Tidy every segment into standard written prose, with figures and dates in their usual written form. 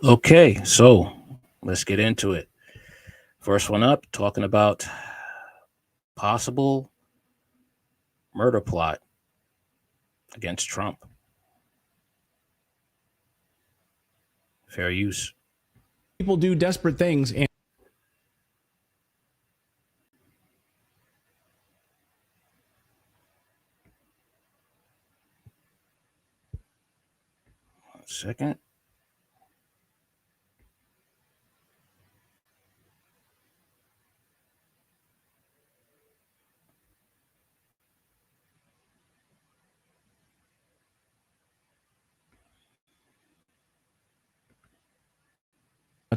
Okay, so let's get into it. First one up, talking about possible murder plot against Trump. Fair use. People do desperate things. And One second.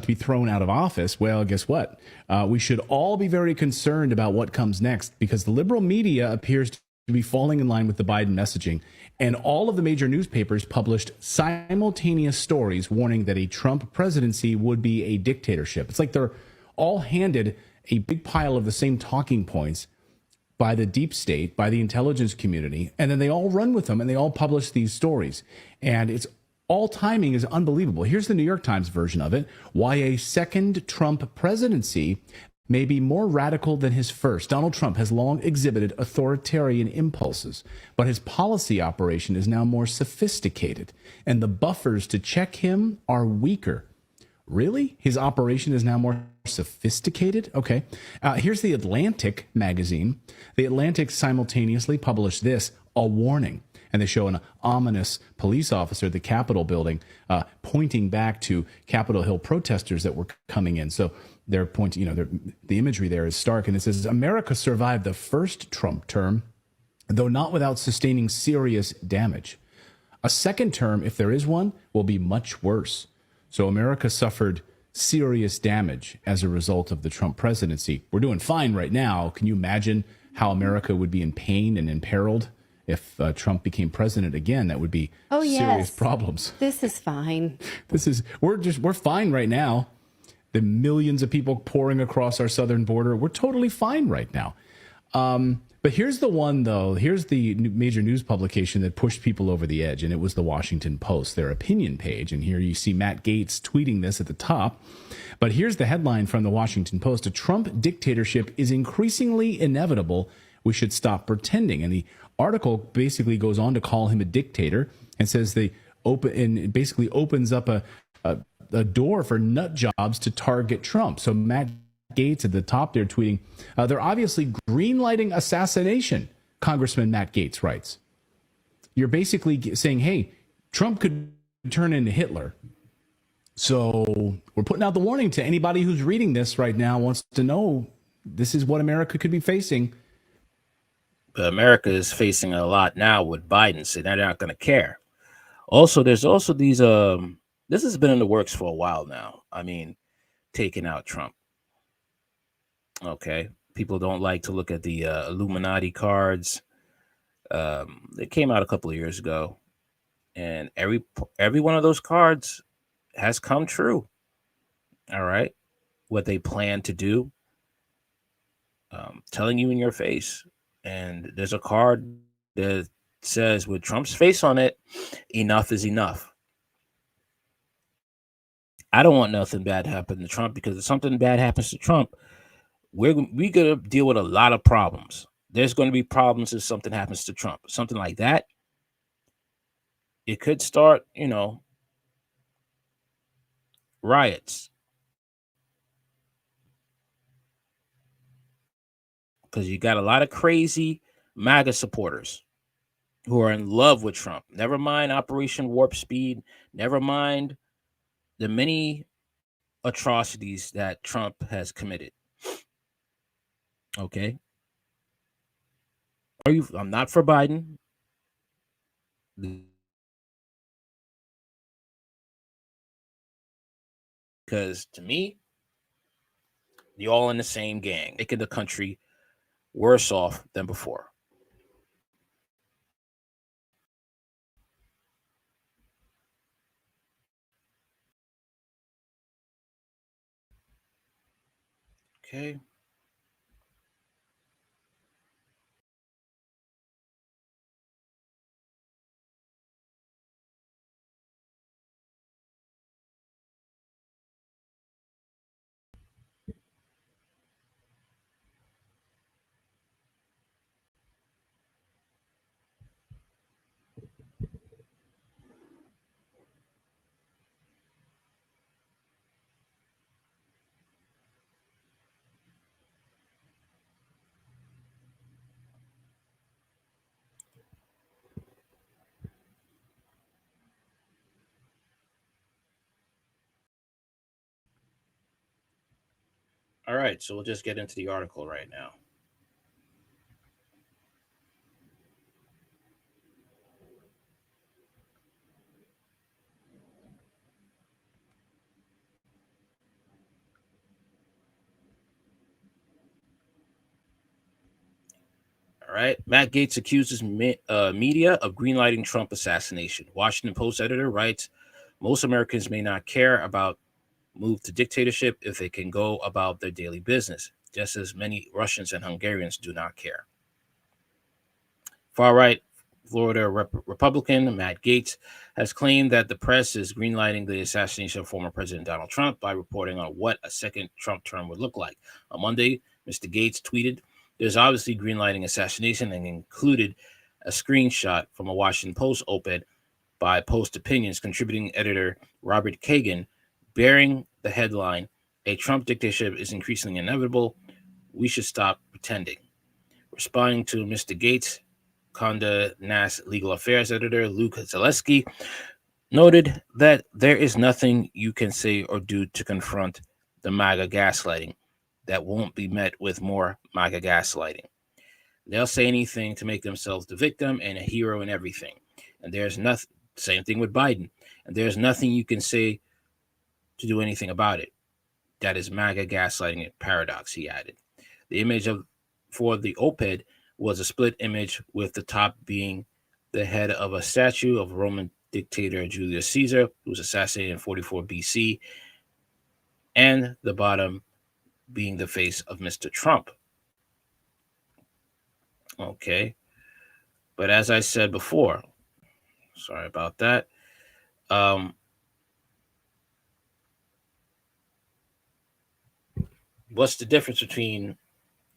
to be thrown out of office, well, guess what? We should all be very concerned about what comes next because the liberal media appears to be falling in line with the Biden messaging. And all of the major newspapers published simultaneous stories warning that a Trump presidency would be a dictatorship. It's like they're all handed a big pile of the same talking points by the deep state, by the intelligence community, and then they all run with them and they all publish these stories. And it's all timing is unbelievable. Here's the New York Times version of it. Why a second Trump presidency may be more radical than his first. Donald Trump has long exhibited authoritarian impulses, but his policy operation is now more sophisticated, and the buffers to check him are weaker. Really? His operation is now more sophisticated? Okay. Here's the Atlantic magazine. The Atlantic simultaneously published this, a warning. And they show an ominous police officer at the Capitol building pointing back to Capitol Hill protesters that were coming in. So they're pointing, the imagery there is stark. And it says, America survived the first Trump term, though not without sustaining serious damage. A second term, if there is one, will be much worse. So America suffered serious damage as a result of the Trump presidency. We're doing fine right now. Can you imagine how America would be in pain and imperiled if Trump became president again? That would be serious problems. This is fine. We're fine right now. The millions of people pouring across our southern border, we're totally fine right now. But here's the one, though. Here's the major news publication that pushed people over the edge, and it was the Washington Post, their opinion page. And here you see Matt Gaetz tweeting this at the top. But here's the headline from the Washington Post. A Trump dictatorship is increasingly inevitable. We should stop pretending. And the article basically goes on to call him a dictator and says it basically opens up a door for nut jobs to target Trump. So Matt Gaetz at the top there tweeting, they're obviously greenlighting assassination, Congressman Matt Gaetz writes. You're basically saying, hey, Trump could turn into Hitler. So we're putting out the warning to anybody who's reading this right now, wants to know this is what America could be facing. But America is facing a lot now with Biden, so they're not going to care. Also, there's also these, this has been in the works for a while now. I mean, taking out Trump. Okay, people don't like to look at the Illuminati cards. They came out a couple of years ago, and every one of those cards has come true. All right, what they plan to do, telling you in your face. And there's a card that says, with Trump's face on it, enough is enough. I don't want nothing bad to happen to Trump, because if something bad happens to Trump, we're going to deal with a lot of problems. There's going to be problems if something happens to Trump. Something like that, it could start, riots. Because you got a lot of crazy MAGA supporters who are in love with Trump. Never mind Operation Warp Speed. Never mind the many atrocities that Trump has committed. Okay. I'm not for Biden. Because to me, you're all in the same gang, making the country worse off than before. Okay. All right, so we'll just get into the article right now. All right. Matt Gaetz accuses media of greenlighting Trump assassination. Washington Post editor writes, most Americans may not care about move to dictatorship if they can go about their daily business, just as many Russians and Hungarians do not care. Far right Florida Republican Matt Gaetz has claimed that the press is greenlighting the assassination of former President Donald Trump by reporting on what a second Trump term would look like. On Monday, Mr. Gaetz tweeted, "There's obviously greenlighting assassination," and included a screenshot from a Washington Post op-ed by Post Opinions contributing editor Robert Kagan, bearing the headline, "A Trump dictatorship is increasingly inevitable. We should stop pretending." Responding to Mr. Gaetz, Conde Nast legal affairs editor Luke Zaleski noted that there is nothing you can say or do to confront the MAGA gaslighting that won't be met with more MAGA gaslighting. They'll say anything to make themselves the victim and a hero in everything. And there's nothing, same thing with Biden. And there's nothing you can say to do anything about it. That is MAGA gaslighting paradox, he added. The image of for the op-ed was a split image, with the top being the head of a statue of Roman dictator Julius Caesar, who was assassinated in 44 BC, and the bottom being the face of Mr. Trump. Okay. But as I said before, sorry about that. What's the difference between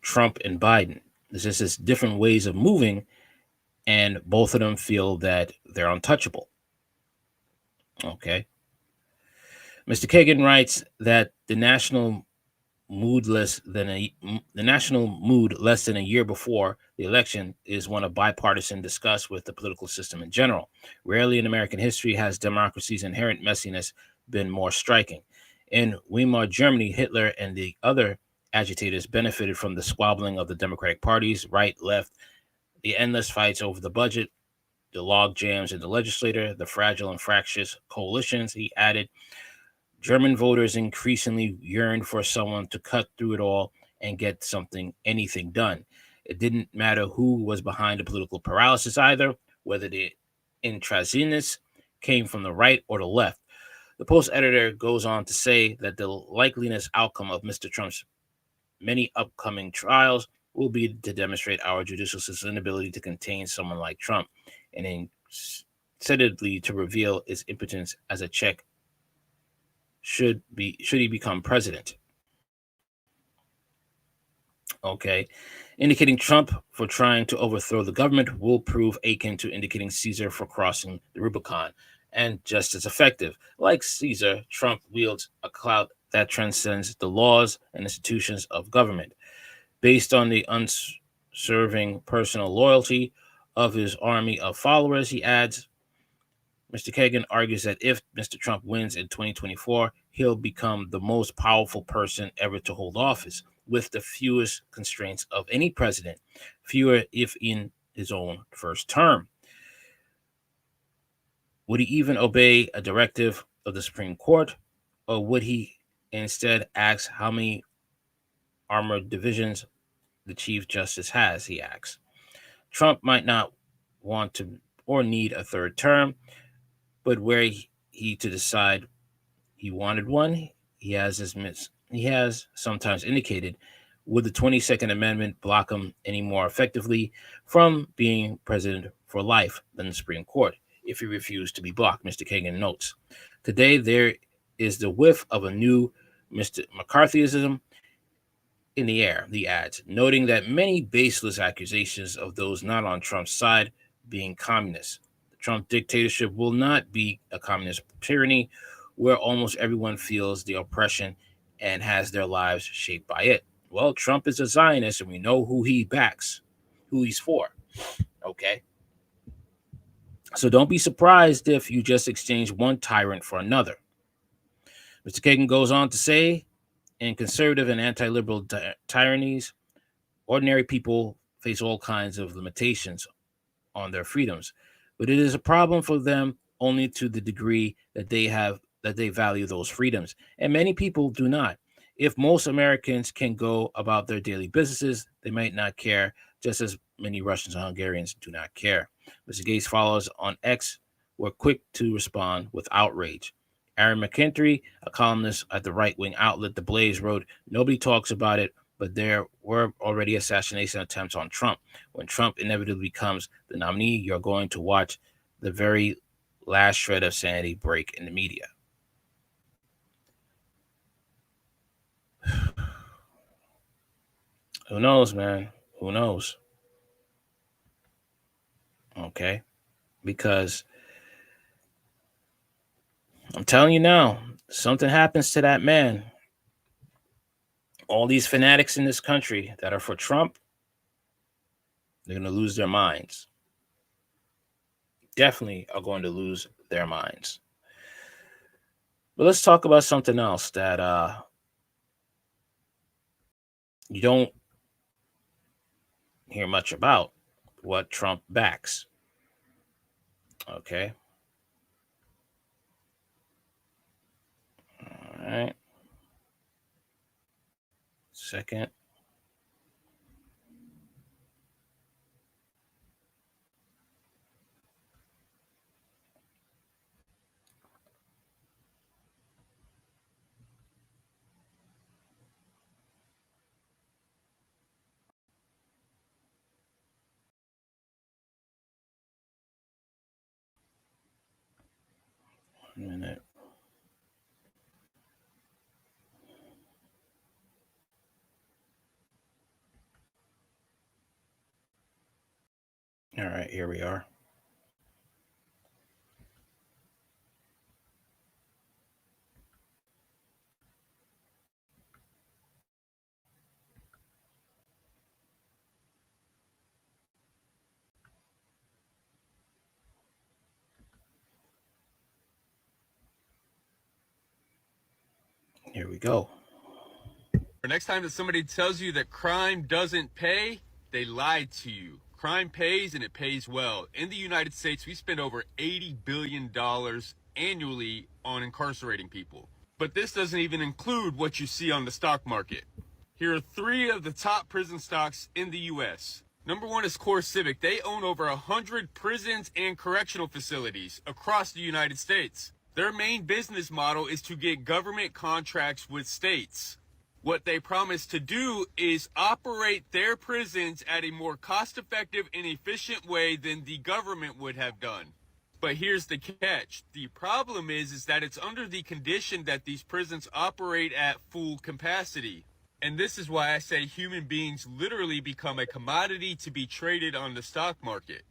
Trump and Biden? There's just this different ways of moving, and both of them feel that they're untouchable. Okay. Mr. Kagan writes that the national mood less than a year before the election is one of bipartisan disgust with the political system in general. Rarely in American history has democracy's inherent messiness been more striking. In Weimar Germany, Hitler and the other agitators benefited from the squabbling of the Democratic parties, right, left, the endless fights over the budget, the log jams in the legislature, the fragile and fractious coalitions. He added, German voters increasingly yearned for someone to cut through it all and get anything done. It didn't matter who was behind the political paralysis either, whether the intransigence came from the right or the left. The Post editor goes on to say that the likeliness outcome of Mr. Trump's many upcoming trials will be to demonstrate our judicial system's inability to contain someone like Trump, and insteadly to reveal its impotence as a check should he become president. Okay. Indicating Trump for trying to overthrow the government will prove akin to indicating Caesar for crossing the Rubicon, and just as effective. Like Caesar, Trump wields a clout that transcends the laws and institutions of government. Based on the unswerving personal loyalty of his army of followers, he adds, Mr. Kagan argues that if Mr. Trump wins in 2024, he'll become the most powerful person ever to hold office, with the fewest constraints of any president, fewer if in his own first term. Would he even obey a directive of the Supreme Court, or would he instead ask how many armored divisions the Chief Justice has, he asks. Trump might not want to or need a third term, but were he to decide he wanted one, he has sometimes indicated, would the 22nd Amendment block him any more effectively from being president for life than the Supreme Court if he refused to be blocked, Mr. Kagan notes. Today, there is the whiff of a new Mr. McCarthyism in the air, he adds, noting that many baseless accusations of those not on Trump's side being communists. The Trump dictatorship will not be a communist tyranny where almost everyone feels the oppression and has their lives shaped by it. Well, Trump is a Zionist, and we know who he backs, who he's for. Okay? So don't be surprised if you just exchange one tyrant for another. Mr. Kagan goes on to say, In conservative and anti-liberal tyrannies, ordinary people face all kinds of limitations on their freedoms, but it is a problem for them only to the degree that they value those freedoms, and many people do not. If most Americans can go about their daily businesses, they might not care, just as many Russians and Hungarians do not care. Mr. Gates' followers on X were quick to respond with outrage. Aaron McKinstry, a columnist at the right-wing outlet The Blaze, wrote, "Nobody talks about it, but there were already assassination attempts on Trump. When Trump inevitably becomes the nominee, you're going to watch the very last shred of sanity break in the media." Who knows, man? Who knows? Okay. Because I'm telling you now, something happens to that man. All these fanatics in this country that are for Trump, they're going to lose their minds. Definitely are going to lose their minds. But let's talk about something else that you don't hear much about, what Trump backs. Okay. All right. Second. One minute. All right, here we are. Here we go. Next time that somebody tells you that crime doesn't pay, they lied to you. Crime pays, and it pays well. In the United States, we spend over $80 billion annually on incarcerating people. But this doesn't even include what you see on the stock market. Here are 3 of the top prison stocks in the U.S. Number 1 is Core Civic. They own over 100 prisons and correctional facilities across the United States. Their main business model is to get government contracts with states. What they promise to do is operate their prisons at a more cost-effective and efficient way than the government would have done. But here's the catch. The problem is that it's under the condition that these prisons operate at full capacity. And this is why I say human beings literally become a commodity to be traded on the stock market.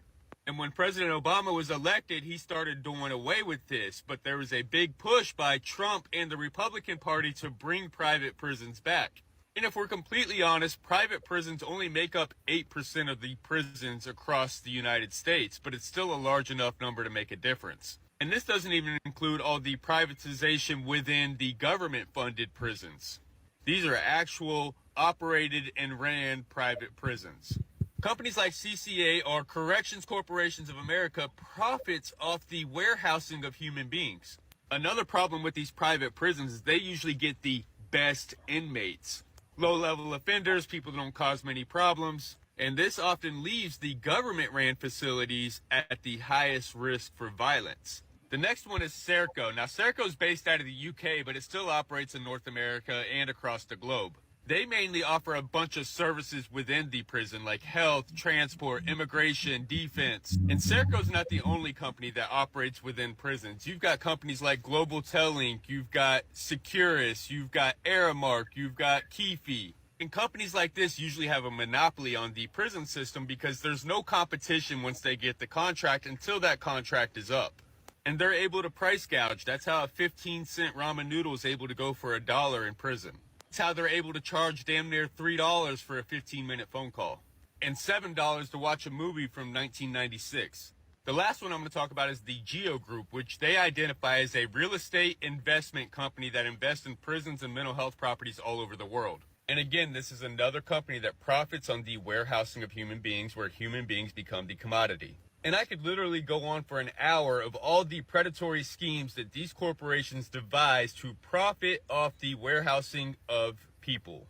And when President Obama was elected, he started doing away with this. But there was a big push by Trump and the Republican Party to bring private prisons back. And if we're completely honest, private prisons only make up 8% of the prisons across the United States, but it's still a large enough number to make a difference. And this doesn't even include all the privatization within the government-funded prisons. These are actual operated and ran private prisons. Companies like CCA, or Corrections Corporations of America, profits off the warehousing of human beings. Another problem with these private prisons is they usually get the best inmates. Low-level offenders, people that don't cause many problems, and this often leaves the government-ran facilities at the highest risk for violence. The next one is Serco. Now, Serco is based out of the UK, but it still operates in North America and across the globe. They mainly offer a bunch of services within the prison, like health, transport, immigration, defense. And Serco's not the only company that operates within prisons. You've got companies like Global Telink, you've got Securus, you've got Aramark, you've got Keefe. And companies like this usually have a monopoly on the prison system because there's no competition once they get the contract until that contract is up. And they're able to price gouge. That's how a 15-cent ramen noodle is able to go for $1 in prison. That's how they're able to charge damn near $3 for a 15-minute phone call and $7 to watch a movie from 1996. The last one I'm going to talk about is the Geo Group, which they identify as a real estate investment company that invests in prisons and mental health properties all over the world. And again, this is another company that profits on the warehousing of human beings, where human beings become the commodity. And I could literally go on for an hour of all the predatory schemes that these corporations devise to profit off the warehousing of people.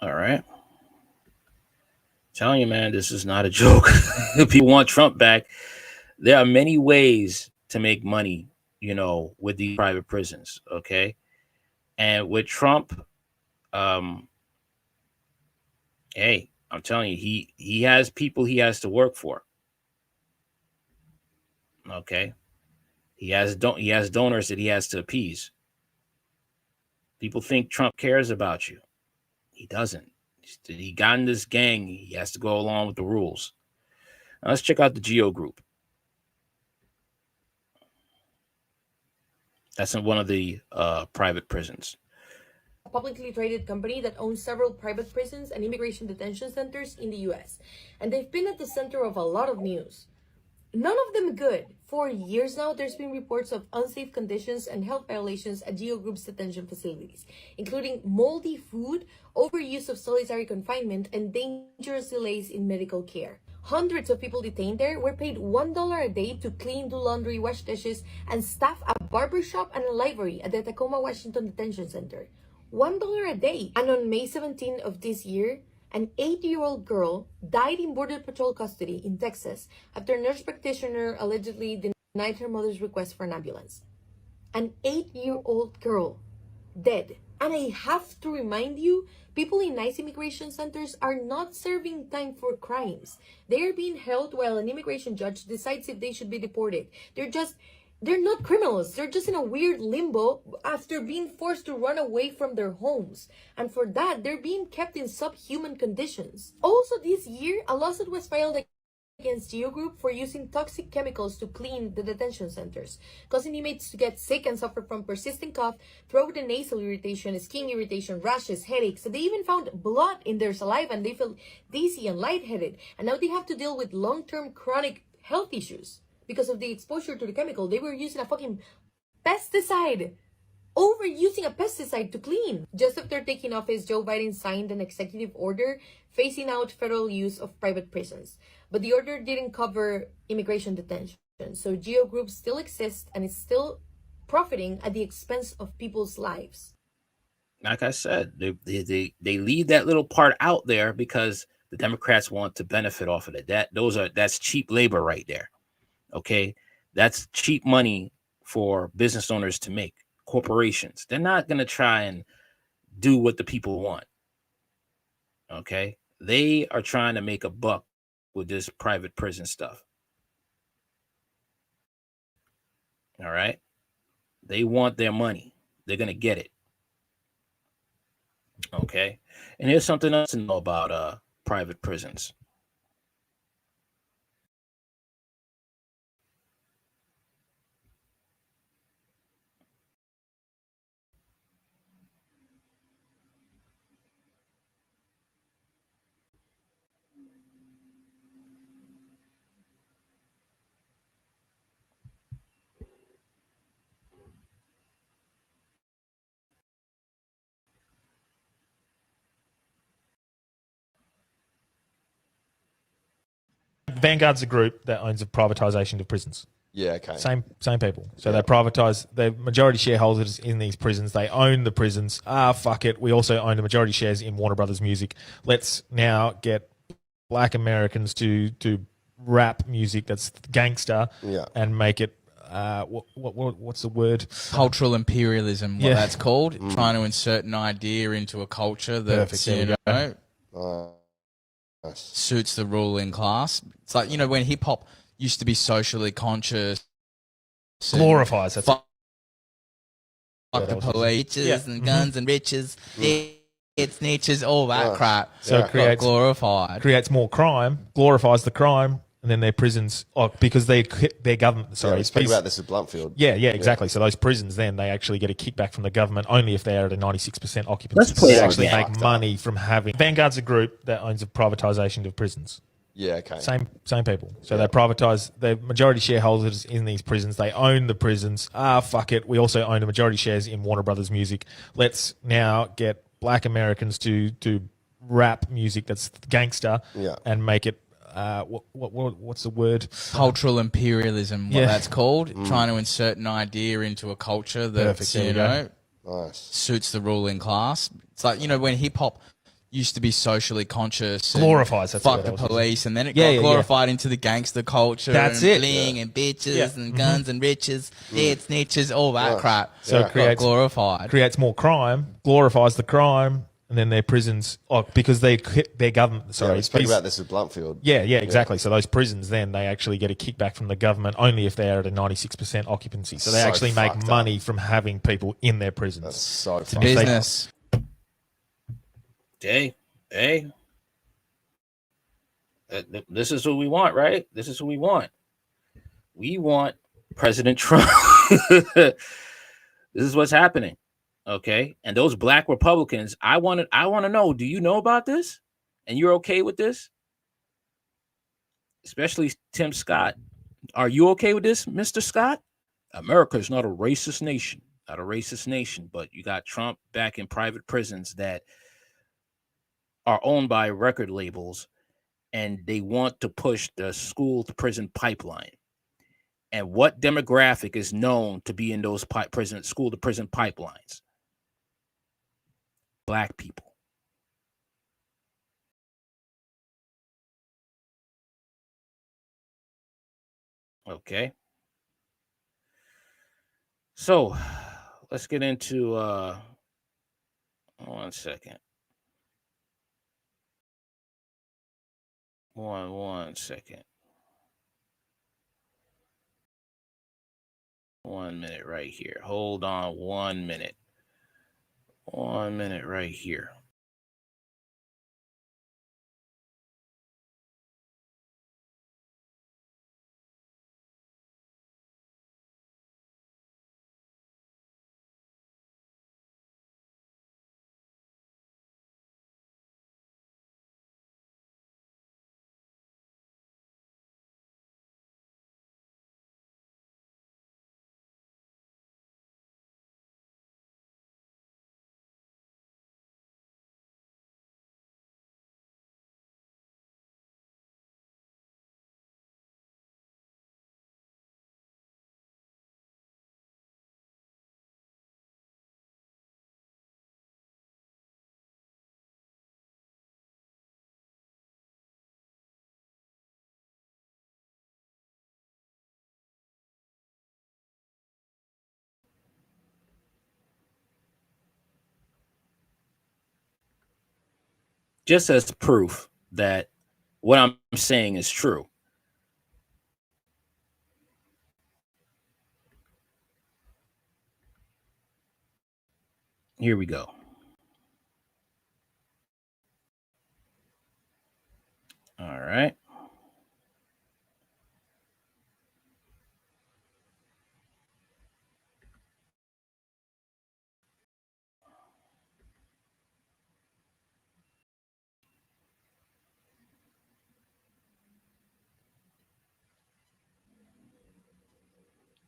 All right. Telling you, man, this is not a joke. People want Trump back. There are many ways to make money, with these private prisons. Okay. And with Trump, hey, I'm telling you, he has people he has to work for. Okay. He has donors that he has to appease. People think Trump cares about you. He doesn't. He got in this gang. He has to go along with the rules. Now let's check out the Geo Group. That's in one of the private prisons. A publicly traded company that owns several private prisons and immigration detention centers in the US. And they've been at the center of a lot of news. None of them good. For years now, there's been reports of unsafe conditions and health violations at Geo Group's detention facilities, including moldy food, overuse of solitary confinement, and dangerous delays in medical care. Hundreds of people detained there were paid $1 a day to clean, do laundry, wash dishes, and staff a barbershop and a library at the Tacoma, Washington Detention Center. $1 a day. And on May 17 of this year, an 8-year-old girl died in Border Patrol custody in Texas after a nurse practitioner allegedly denied her mother's request for an ambulance. An 8-year-old girl dead. And I have to remind you, people in ICE immigration centers are not serving time for crimes. They are being held while an immigration judge decides if they should be deported. They're not criminals. They're just in a weird limbo after being forced to run away from their homes. And for that, they're being kept in subhuman conditions. Also this year, a lawsuit was filed against Geo Group for using toxic chemicals to clean the detention centers, causing inmates to get sick and suffer from persistent cough, throat and nasal irritation, skin irritation, rashes, headaches. And they even found blood in their saliva and they felt dizzy and lightheaded. And now they have to deal with long-term chronic health issues. Because of the exposure to the chemical, they were using a fucking pesticide. Overusing a pesticide to clean. Just after taking office, Joe Biden signed an executive order phasing out federal use of private prisons. But the order didn't cover immigration detention. So Geo Group still exists and is still profiting at the expense of people's lives. Like I said, they leave that little part out there because the Democrats want to benefit off of it. That's cheap labor right there. Okay, that's cheap money for business owners to make. Corporations, they're not going to try and do what the people want. Okay, they are trying to make a buck with this private prison stuff. All right, they want their money. They're going to get it. Okay, and here's something else to know about private prisons. Vanguard's a group that owns a privatisation of prisons. Yeah, okay. Same people. So they privatise. They're majority shareholders in these prisons. They own the prisons. Fuck it. We also own the majority shares in Warner Brothers Music. Let's now get Black Americans to rap music that's gangster and make it. What's the word? Cultural imperialism. What that's called. Trying to insert an idea into a culture that suits the ruling class. It's like, when hip hop used to be socially conscious, glorifies. Fuck the police and guns and riches. It's niches, all that crap. So it creates more crime, glorifies the crime, and then their prisons, because their government. Sorry, we speak about this at Bluntfield. Yeah, exactly. So those prisons, then they actually get a kickback from the government only if they're at a 96% occupancy. Let's play they that actually game. make money from having. Vanguard's a group that owns a privatisation of prisons. Yeah, okay. Same people. So they privatise. They're majority shareholders in these prisons. They own the prisons. Fuck it. We also own a majority shares in Warner Brothers Music. Let's now get black Americans to rap music that's gangster and make it. What's the word? Cultural imperialism, what that's called. Trying to insert an idea into a culture that, suits the ruling class. It's like, when hip hop used to be socially conscious. Glorifies. Fuck the police. And then it got glorified into the gangster culture. That's and it. Bling and bitches and guns and riches, dead snitches, all that crap. So it creates, glorified. Creates more crime, glorifies the crime, and then their prisons, because their government. Sorry, we speak about this at Bluntfield. Yeah, exactly. So those prisons, then they actually get a kickback from the government only if they're at a 96% occupancy. So they actually make money from having people in their prisons. That's so it's business. Hey, this is what we want, right? This is what we want. We want President Trump. This is what's happening. Okay. And those black Republicans, I want to know, do you know about this? And you're okay with this? Especially Tim Scott. Are you okay with this, Mr. Scott? America is not a racist nation. Not a racist nation, but you got Trump back in private prisons that are owned by record labels, and they want to push the school to prison pipeline. And what demographic is known to be in those school to prison pipelines? Black people. Okay. So let's get into one second. One second. 1 minute right here. Hold on 1 minute. 1 minute right here. Just as proof that what I'm saying is true. Here we go. All right.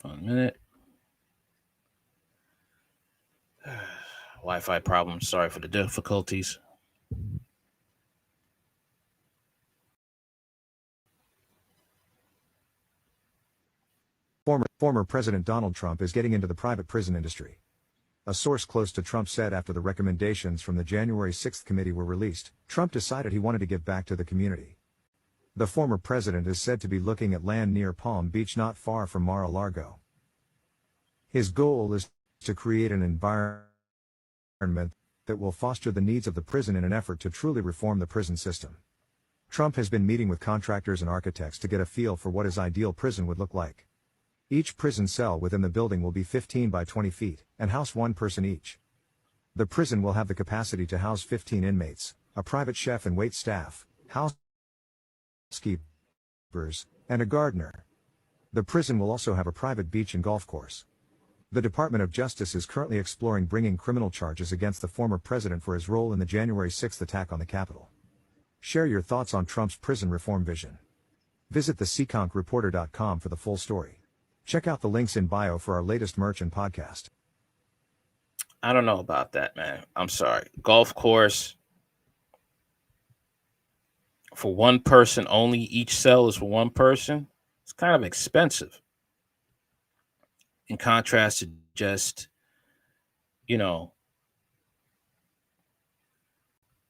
One minute. Wi-Fi problems. Sorry for the difficulties. Former President Donald Trump is getting into the private prison industry. A source close to Trump said after the recommendations from the January 6th committee were released, Trump decided he wanted to give back to the community. The former president is said to be looking at land near Palm Beach not far from Mar-a-Lago. His goal is to create an environment that will foster the needs of the prison in an effort to truly reform the prison system. Trump has been meeting with contractors and architects to get a feel for what his ideal prison would look like. Each prison cell within the building will be 15 by 20 feet, and house one person each. The prison will have the capacity to house 15 inmates, a private chef and wait staff, housekeepers, housekeepers, and a gardener. The prison will also have a private beach and golf course. The Department of Justice is currently exploring bringing criminal charges against the former president for his role in the January 6th attack on the Capitol. Share your thoughts on Trump's prison reform vision. Visit theseekonkreporter.com for the full story. Check out the links in bio for our latest merch and podcast. I don't know about that, man. I'm sorry. Golf course for one person only. Each cell is for one person. It's kind of expensive. In contrast to just,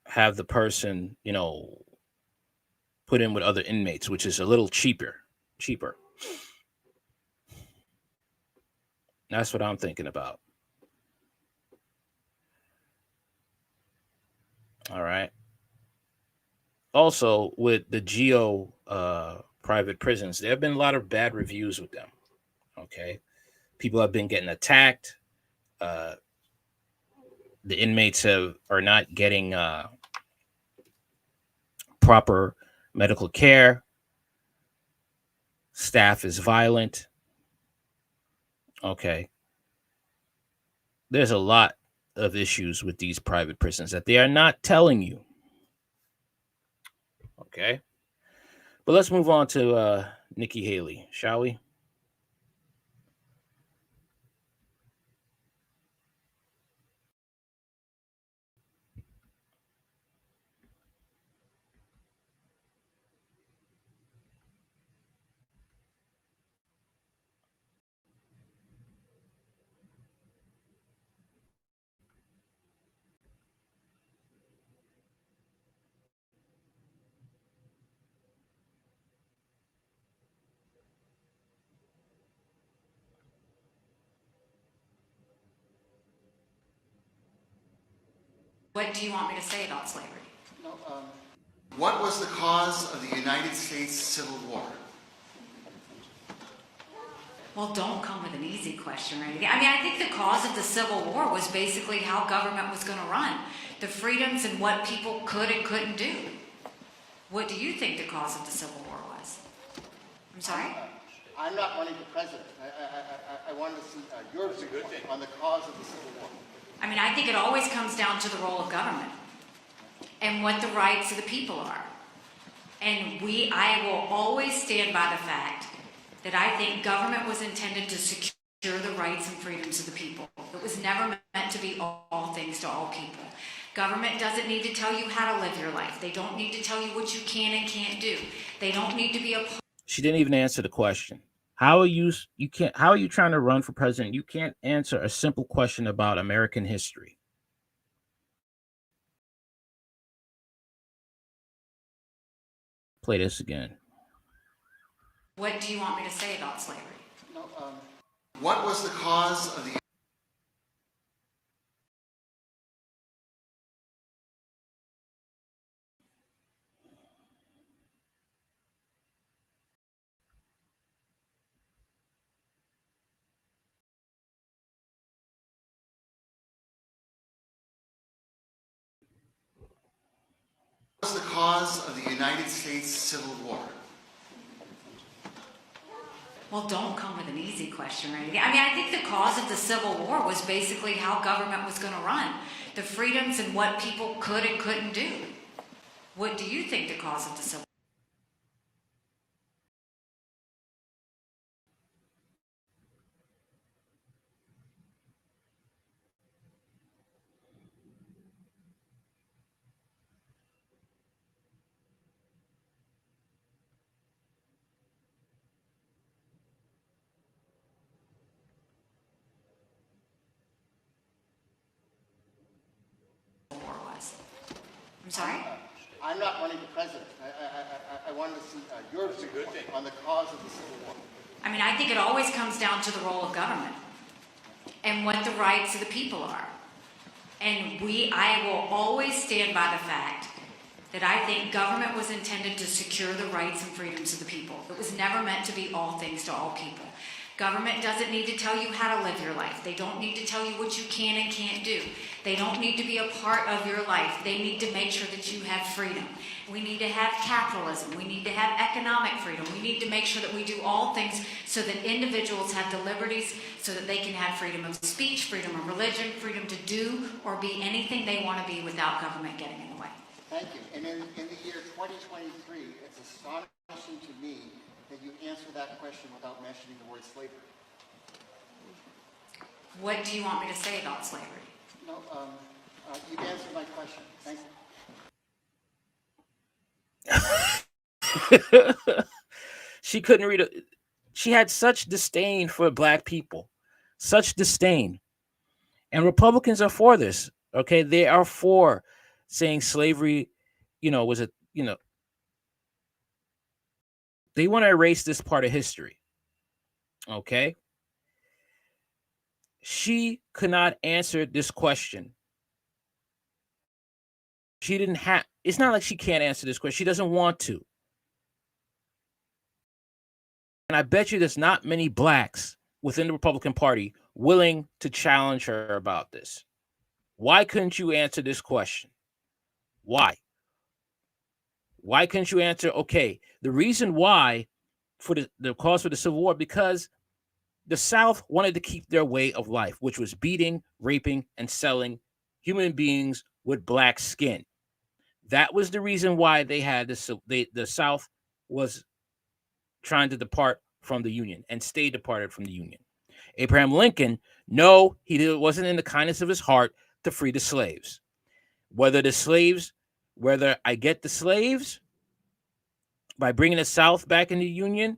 have the person, put in with other inmates, which is a little cheaper. That's what I'm thinking about. All right. Also, with the Geo private prisons, there have been a lot of bad reviews with them. Okay. People have been getting attacked. The inmates are not getting proper medical care. Staff is violent. Okay. There's a lot of issues with these private prisons that they are not telling you. Okay. But let's move on to NikkiHaley, shall we? What do you want me to say about slavery? No, what was the cause of the United States Civil War? Well, don't come with an easy question or anything. I mean, I think the cause of the Civil War was basically how government was going to run, the freedoms and what people could and couldn't do. What do you think the cause of the Civil War was? I'm sorry? I'm not running for president. I wanted to see your view on the cause of the Civil War. I mean, I think it always comes down to the role of government and what the rights of the people are. And I will always stand by the fact that I think government was intended to secure the rights and freedoms of the people. It was never meant to be all things to all people. Government doesn't need to tell you how to live your life. They don't need to tell you what you can and can't do. They don't need to be a... She didn't even answer the question. How are you trying to run for president? You can't answer a simple question about American history. Play this again. What do you want me to say about slavery? No, what was the cause of the... What was the cause of the United States Civil War? Well, don't come with an easy question or anything. I mean, I think the cause of the Civil War was basically how government was going to run, the freedoms and what people could and couldn't do. What do you think the cause of the Civil War? I'm sorry? I'm not running for president. I wanted to see your view on the cause of the Civil War. I mean, I think it always comes down to the role of government and what the rights of the people are. And I will always stand by the fact that I think government was intended to secure the rights and freedoms of the people. It was never meant to be all things to all people. Government doesn't need to tell you how to live your life. They don't need to tell you what you can and can't do. They don't need to be a part of your life. They need to make sure that you have freedom. We need to have capitalism. We need to have economic freedom. We need to make sure that we do all things so that individuals have the liberties so that they can have freedom of speech, freedom of religion, freedom to do or be anything they want to be without government getting in the way. Thank you. And in the year 2023, it's astonishing to me that you answer that question without mentioning the word slavery. What do you want me to say about slavery? No, you've answered my question. Thank you. She couldn't read it. She had such disdain for black people, such disdain. And Republicans are for this. Okay, they are for saying slavery, was a, they want to erase this part of history. Okay. She could not answer this question. She didn't have, it's not like she can't answer this question. She doesn't want to. And I bet you there's not many blacks within the Republican Party willing to challenge her about this. Why couldn't you answer this question? Why? Why couldn't you answer, okay, the reason why for the cause for the Civil War, because the South wanted to keep their way of life, which was beating, raping, and selling human beings with black skin. That was the reason why they had the South was trying to depart from the Union and stay departed from the Union. Abraham Lincoln, no, it wasn't in the kindness of his heart to free the slaves. Whether I get the slaves by bringing the South back in the Union,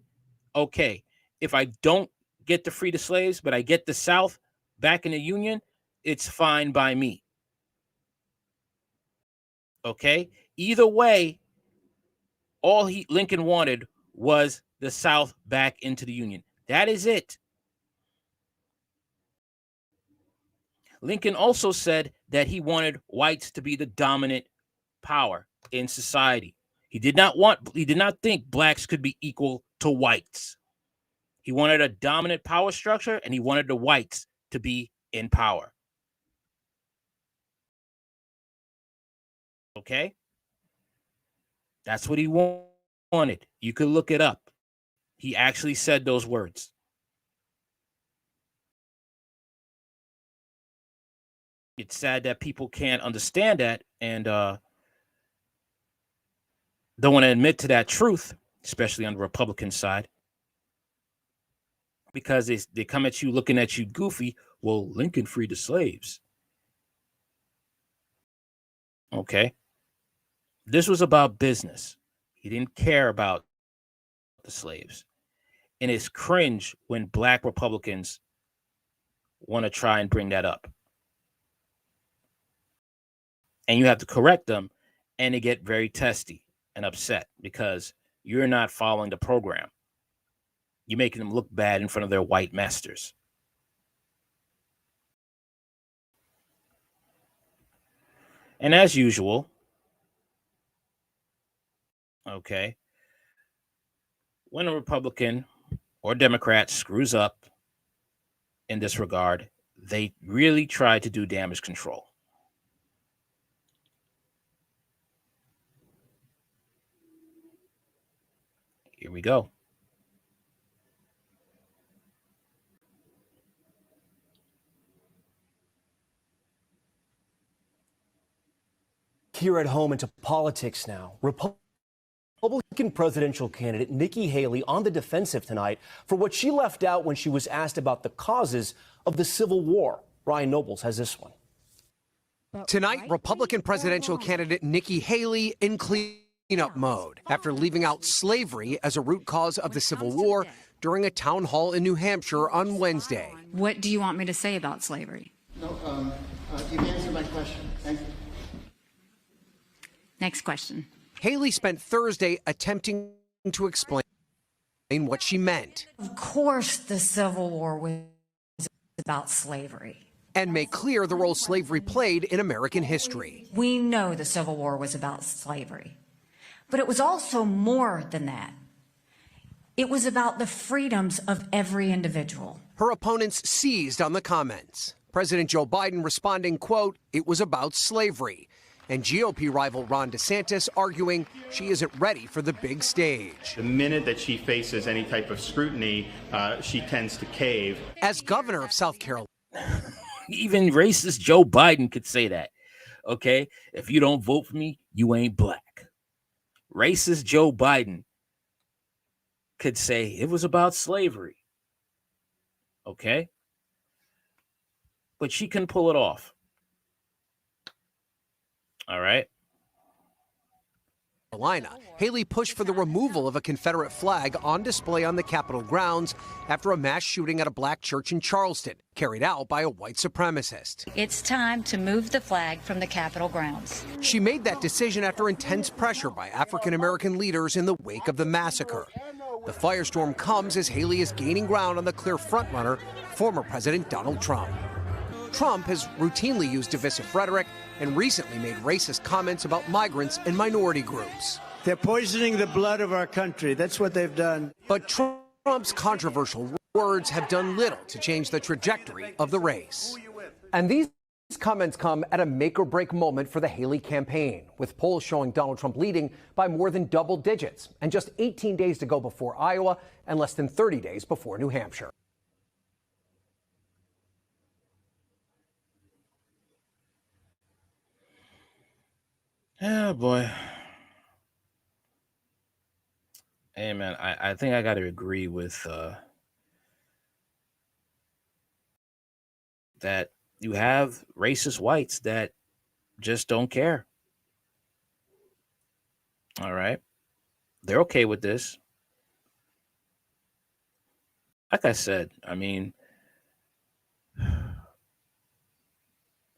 okay. If I don't get to free the slaves, but I get the South back in the Union, it's fine by me. Okay? Either way, all Lincoln wanted was the South back into the Union. That is it. Lincoln also said that he wanted whites to be the dominant power in society. He did not think blacks could be equal to whites. He wanted a dominant power structure, and he wanted the whites to be in power. Okay? That's what he wanted. You could look it up. He actually said those words. It's sad that people can't understand that and don't want to admit to that truth, especially on the Republican side, because they come at you looking at you goofy. Well, Lincoln freed the slaves. Okay. This was about business. He didn't care about the slaves. And it's cringe when black Republicans want to try and bring that up. And you have to correct them, and they get very testy and upset because you're not following the program. You're making them look bad in front of their white masters. And as usual, okay, when a Republican or Democrat screws up in this regard, they really try to do damage control. Here we go. Here at home into politics now. Republican presidential candidate Nikki Haley on the defensive tonight for what she left out when she was asked about the causes of the Civil War. Ryan Nobles has this one. Tonight, Republican presidential candidate Nikki Haley in cleanup mode after leaving out slavery as a root cause of the Civil War during a town hall in New Hampshire on Wednesday. What do you want me to say about slavery? No, you've answered my question. Thank you. Next question. Haley spent Thursday attempting to explain what she meant. Of course, the Civil War was about slavery. And make clear the role slavery played in American history. We know the Civil War was about slavery, but it was also more than that. It was about the freedoms of every individual. Her opponents seized on the comments. President Joe Biden responding, quote, "It was about slavery." And GOP rival Ron DeSantis arguing she isn't ready for the big stage. The minute that she faces any type of scrutiny, she tends to cave. As governor of South Carolina, even racist Joe Biden could say that. Okay, if you don't vote for me, you ain't black. Racist Joe Biden could say it was about slavery. Okay, but she can pull it off. All right. Haley pushed for the removal of a Confederate flag on display on the Capitol grounds after a mass shooting at a black church in Charleston, carried out by a white supremacist. It's time to move the flag from the Capitol grounds. She made that decision after intense pressure by African American leaders in the wake of the massacre. The firestorm comes as Haley is gaining ground on the clear frontrunner, former President Donald Trump. Trump has routinely used divisive rhetoric and recently made racist comments about migrants and minority groups. They're poisoning the blood of our country. That's what they've done. But Trump's controversial words have done little to change the trajectory of the race. And these comments come at a make-or-break moment for the Haley campaign, with polls showing Donald Trump leading by more than double digits, and just 18 days to go before Iowa and less than 30 days before New Hampshire. Yeah, boy. Hey, man, I think I got to agree with that you have racist whites that just don't care. All right. They're okay with this. Like I said, I mean,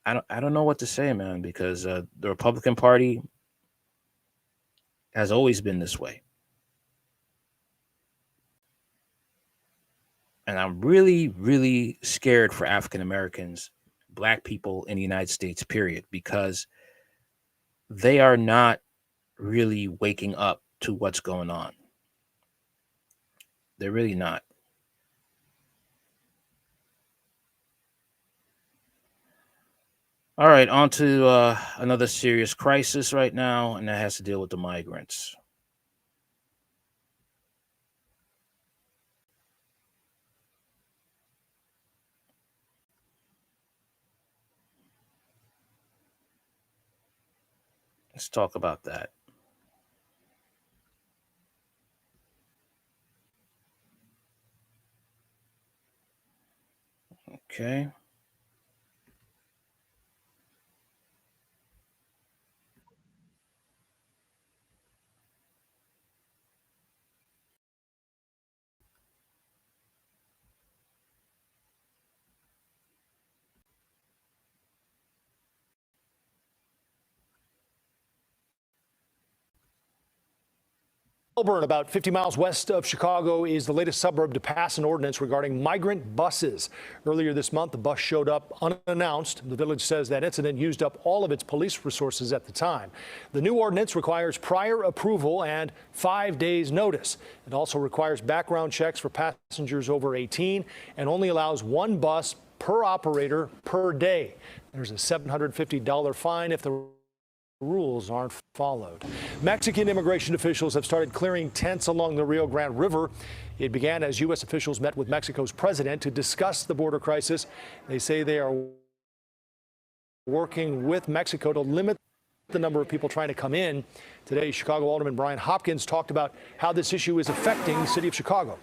I don't know what to say, man, because the Republican Party has always been this way. And I'm really, really scared for African Americans, black people in the United States, period, because they are not really waking up to what's going on. They're really not. All right, on to another serious crisis right now, and that has to deal with the migrants. Let's talk about that. Okay. Melbourne, about 50 miles west of Chicago, is the latest suburb to pass an ordinance regarding migrant buses. Earlier this month, the bus showed up unannounced. The village says that incident used up all of its police resources at the time. The new ordinance requires prior approval and 5 days notice. It also requires background checks for passengers over 18 and only allows one bus per operator per day. There's a $750 fine if the rules aren't followed. Mexican immigration officials have started clearing tents along the Rio Grande River. It began as U.S. officials met with Mexico's president to discuss the border crisis. They say they are working with Mexico to limit the number of people trying to come in. Today, Chicago Alderman Brian Hopkins talked about how this issue is affecting the city of Chicago.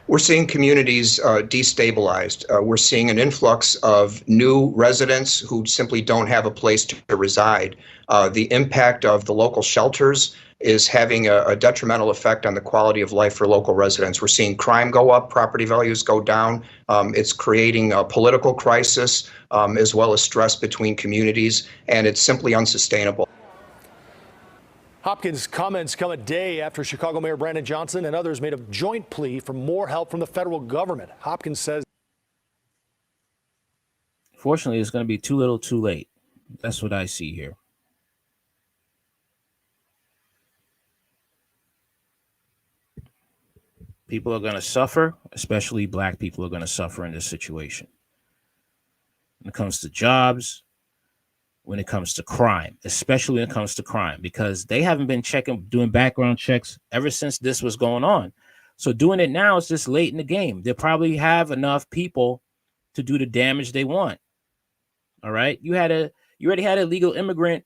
We're seeing communities destabilized. We're seeing an influx of new residents who simply don't have a place to reside. The impact of the local shelters is having a detrimental effect on the quality of life for local residents. We're seeing crime go up, property values go down. It's creating a political crisis as well as stress between communities, and it's simply unsustainable. Hopkins' comments come a day after Chicago Mayor Brandon Johnson and others made a joint plea for more help from the federal government. Hopkins says, fortunately, it's going to be too little too late. That's what I see here. People are going to suffer, especially black people are going to suffer in this situation. When it comes to jobs, when it comes to crime, especially when it comes to crime, because they haven't been doing background checks ever since this was going on. So doing it now is just late in the game. They'll probably have enough people to do the damage they want. All right. You already had a legal immigrant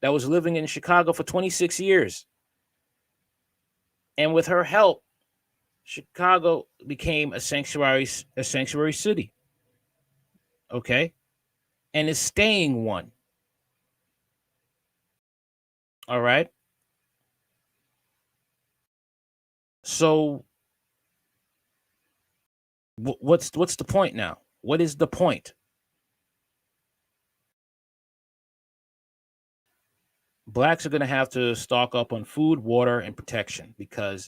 that was living in Chicago for 26 years. And with her help, Chicago became a sanctuary city. Okay. And is staying one. All right. So what's the point now? What is the point? Blacks are going to have to stock up on food, water, and protection because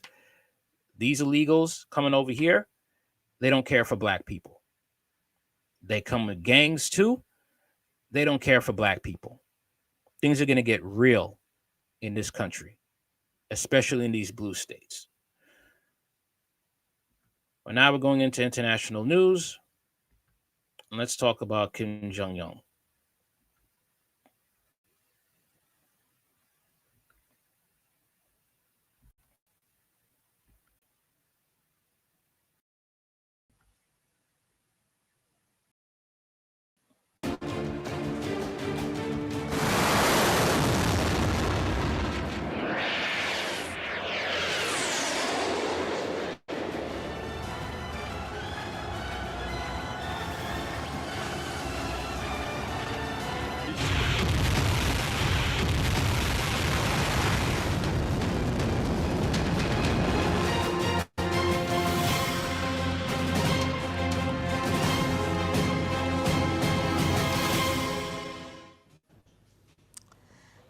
these illegals coming over here, they don't care for black people. They come with gangs too. They don't care for black people. Things are going to get real in this country, especially in these blue states. Well, now we're going into international news. And let's talk about Kim Jong-un.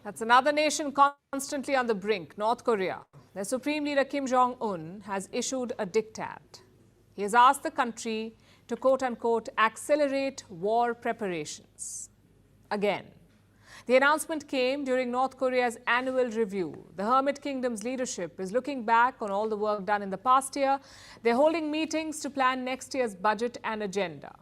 That's another nation constantly on the brink, North Korea. Their Supreme Leader Kim Jong-un has issued a diktat. He has asked the country to quote-unquote accelerate war preparations. Again, the announcement came during North Korea's annual review. The Hermit Kingdom's leadership is looking back on all the work done in the past year. They're holding meetings to plan next year's budget and agenda.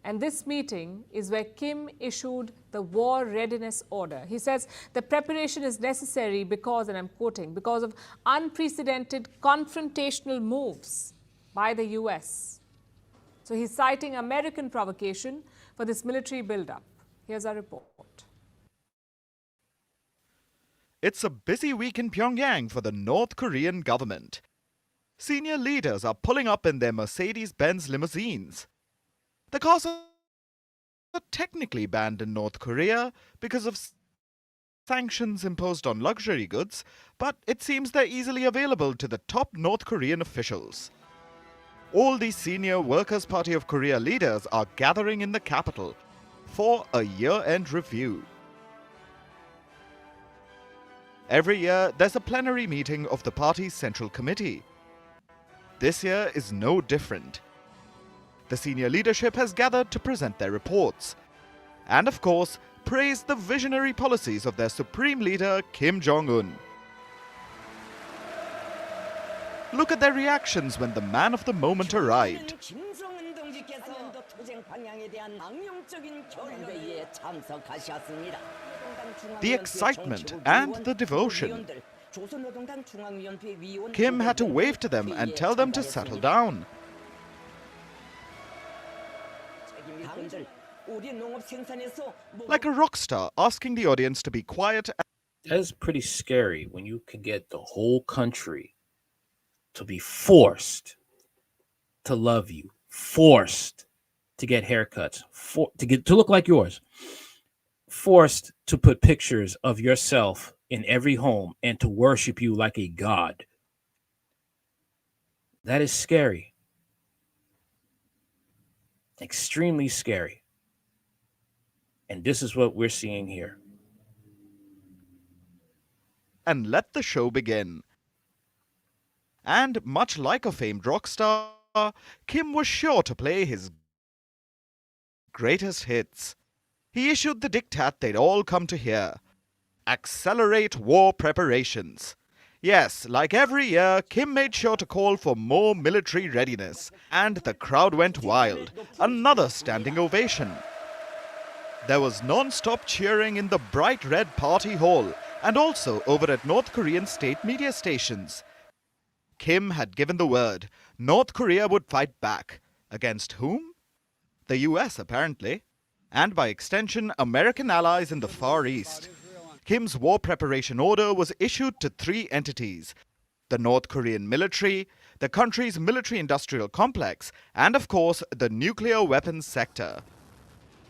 And this meeting is where Kim issued the war readiness order. He says the preparation is necessary because, and I'm quoting, because of unprecedented confrontational moves by the US. So he's citing American provocation for this military buildup. Here's our report. It's a busy week in Pyongyang for the North Korean government. Senior leaders are pulling up in their Mercedes-Benz limousines. The cars are technically banned in North Korea because of sanctions imposed on luxury goods, but it seems they're easily available to the top North Korean officials. All these senior Workers' Party of Korea leaders are gathering in the capital for a year-end review. Every year, there's a plenary meeting of the party's Central Committee. This year is no different. The senior leadership has gathered to present their reports and, of course, praise the visionary policies of their supreme leader, Kim Jong-un. Look at their reactions when the man of the moment arrived. The excitement and the devotion. Kim had to wave to them and tell them to settle down. Like a rock star asking the audience to be quiet. That's pretty scary when you can get the whole country to be forced to love you, forced to get haircuts, to look like yours, forced to put pictures of yourself in every home and to worship you like a god. That is scary. Extremely scary. And this is what we're seeing here. And let the show begin. And much like a famed rock star, Kim was sure to play his greatest hits. He issued the diktat they'd all come to hear. Accelerate war preparations. Yes, like every year, Kim made sure to call for more military readiness, and the crowd went wild. Another standing ovation. There was non-stop cheering in the bright red party hall and also over at North Korean state media stations. Kim had given the word. North Korea would fight back. Against whom? The US, apparently. And by extension, American allies in the Far East. Kim's war preparation order was issued to 3 entities: the North Korean military, the country's military-industrial complex, and of course, the nuclear weapons sector.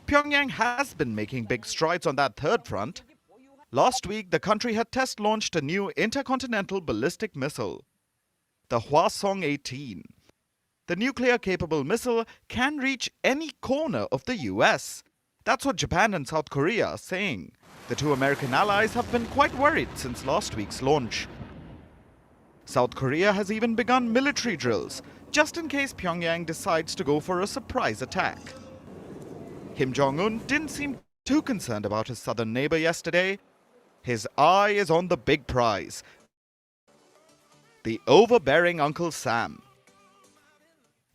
Pyongyang has been making big strides on that third front. Last week, the country had test-launched a new intercontinental ballistic missile, the Hwasong-18. The nuclear-capable missile can reach any corner of the US. That's what Japan and South Korea are saying. The 2 American allies have been quite worried since last week's launch. South Korea has even begun military drills, just in case Pyongyang decides to go for a surprise attack. Kim Jong-un didn't seem too concerned about his southern neighbor yesterday. His eye is on the big prize, the overbearing Uncle Sam.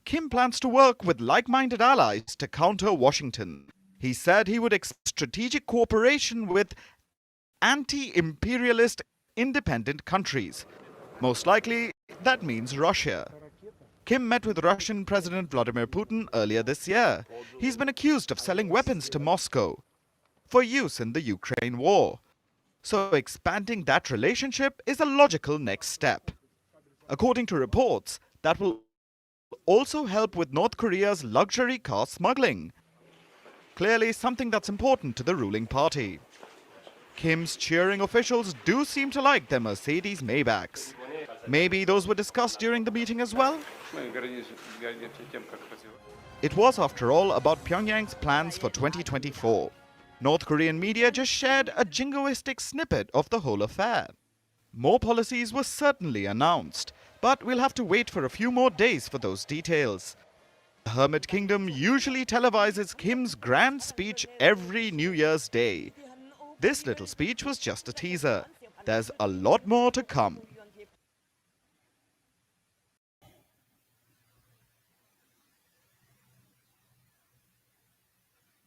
Kim plans to work with like-minded allies to counter Washington. He said he would expect strategic cooperation with anti-imperialist independent countries. Most likely, that means Russia. Kim met with Russian President Vladimir Putin earlier this year. He's been accused of selling weapons to Moscow for use in the Ukraine war. So expanding that relationship is a logical next step. According to reports, that will also help with North Korea's luxury car smuggling. Clearly something that's important to the ruling party. Kim's cheering officials do seem to like their Mercedes Maybachs. Maybe those were discussed during the meeting as well? It was, after all, about Pyongyang's plans for 2024. North Korean media just shared a jingoistic snippet of the whole affair. More policies were certainly announced, but we'll have to wait for a few more days for those details. The Hermit Kingdom usually televises Kim's grand speech every New Year's Day. This little speech was just a teaser. There's a lot more to come.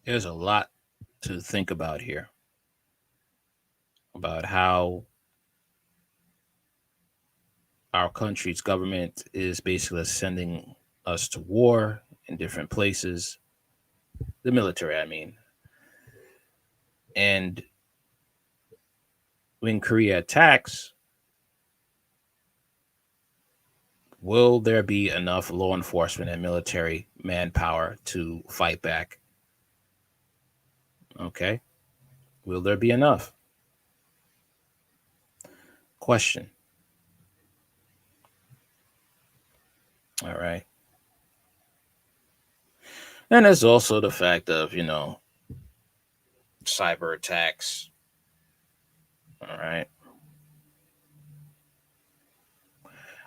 There's a lot to think about here, about how our country's government is basically sending us to war in different places, the military, I mean. And when Korea attacks, will there be enough law enforcement and military manpower to fight back? Okay. Will there be enough? Question. All right. And there's also the fact of, cyber attacks. All right.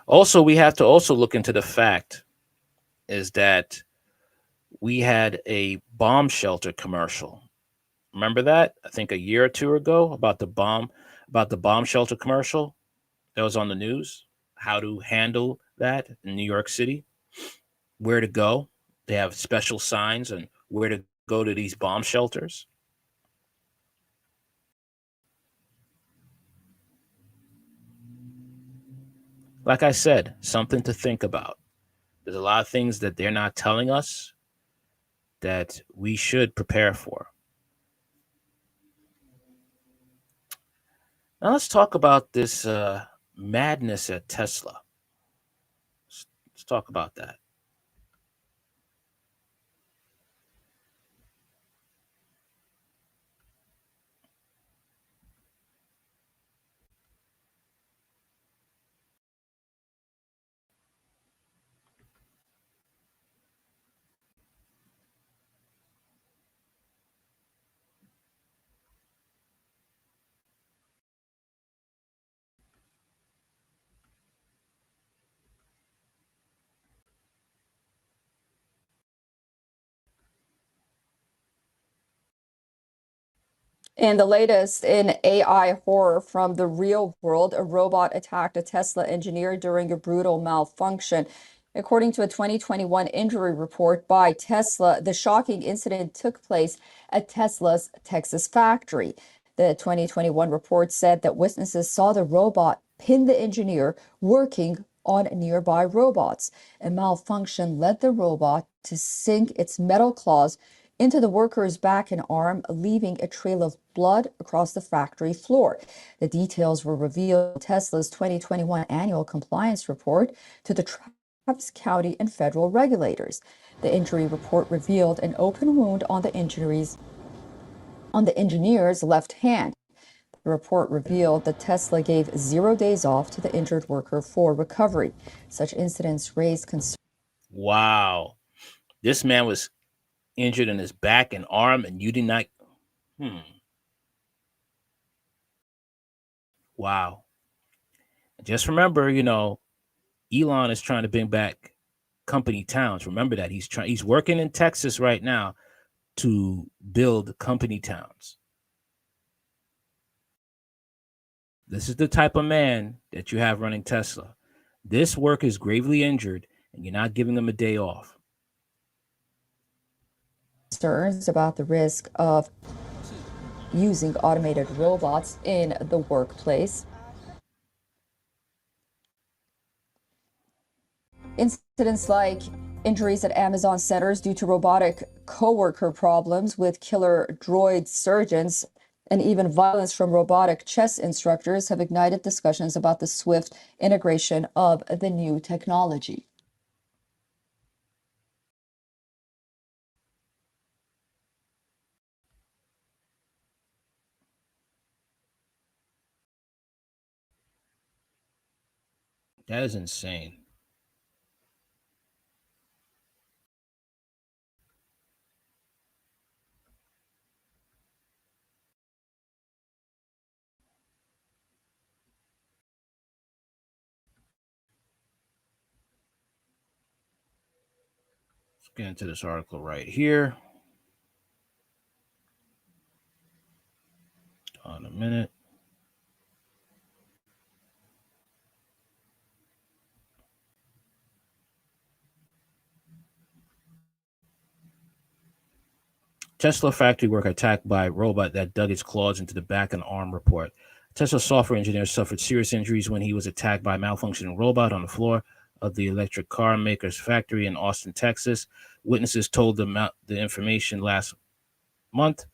Also, we have to also look into the fact is that we had a bomb shelter commercial. Remember that? I think a year or two ago about the bomb shelter commercial that was on the news, how to handle that in New York City, where to go. They have special signs on where to go to these bomb shelters. Like I said, something to think about. There's a lot of things that they're not telling us that we should prepare for. Now let's talk about this madness at Tesla. Let's talk about that. And the latest in AI horror from the real world, a robot attacked a Tesla engineer during a brutal malfunction. According to a 2021 injury report by Tesla, the shocking incident took place at Tesla's Texas factory. The 2021 report said that witnesses saw the robot pin the engineer working on nearby robots. A malfunction led the robot to sink its metal claws into the worker's back and arm, leaving a trail of blood across the factory floor. The details were revealed in Tesla's 2021 annual compliance report to the Travis County and federal regulators. The injury report revealed an open wound on the engineer's left hand. The report revealed that Tesla gave 0 days off to the injured worker for recovery. Such incidents raise concern. Wow. This man was injured in his back and arm, and you did not. Wow. Just remember, Elon is trying to bring back company towns. Remember that he's working in Texas right now to build company towns. This is the type of man that you have running Tesla. This worker is gravely injured, and you're not giving him a day off. Concerns about the risk of using automated robots in the workplace. Incidents like injuries at Amazon centers due to robotic coworker problems with killer droid surgeons and even violence from robotic chess instructors have ignited discussions about the swift integration of the new technology. That is insane. Let's get into this article right here. On a minute. Tesla factory worker attacked by robot that dug its claws into the back and arm report. Tesla software engineer suffered serious injuries when he was attacked by a malfunctioning robot on the floor of the electric car maker's factory in Austin, Texas. Witnesses told the information last month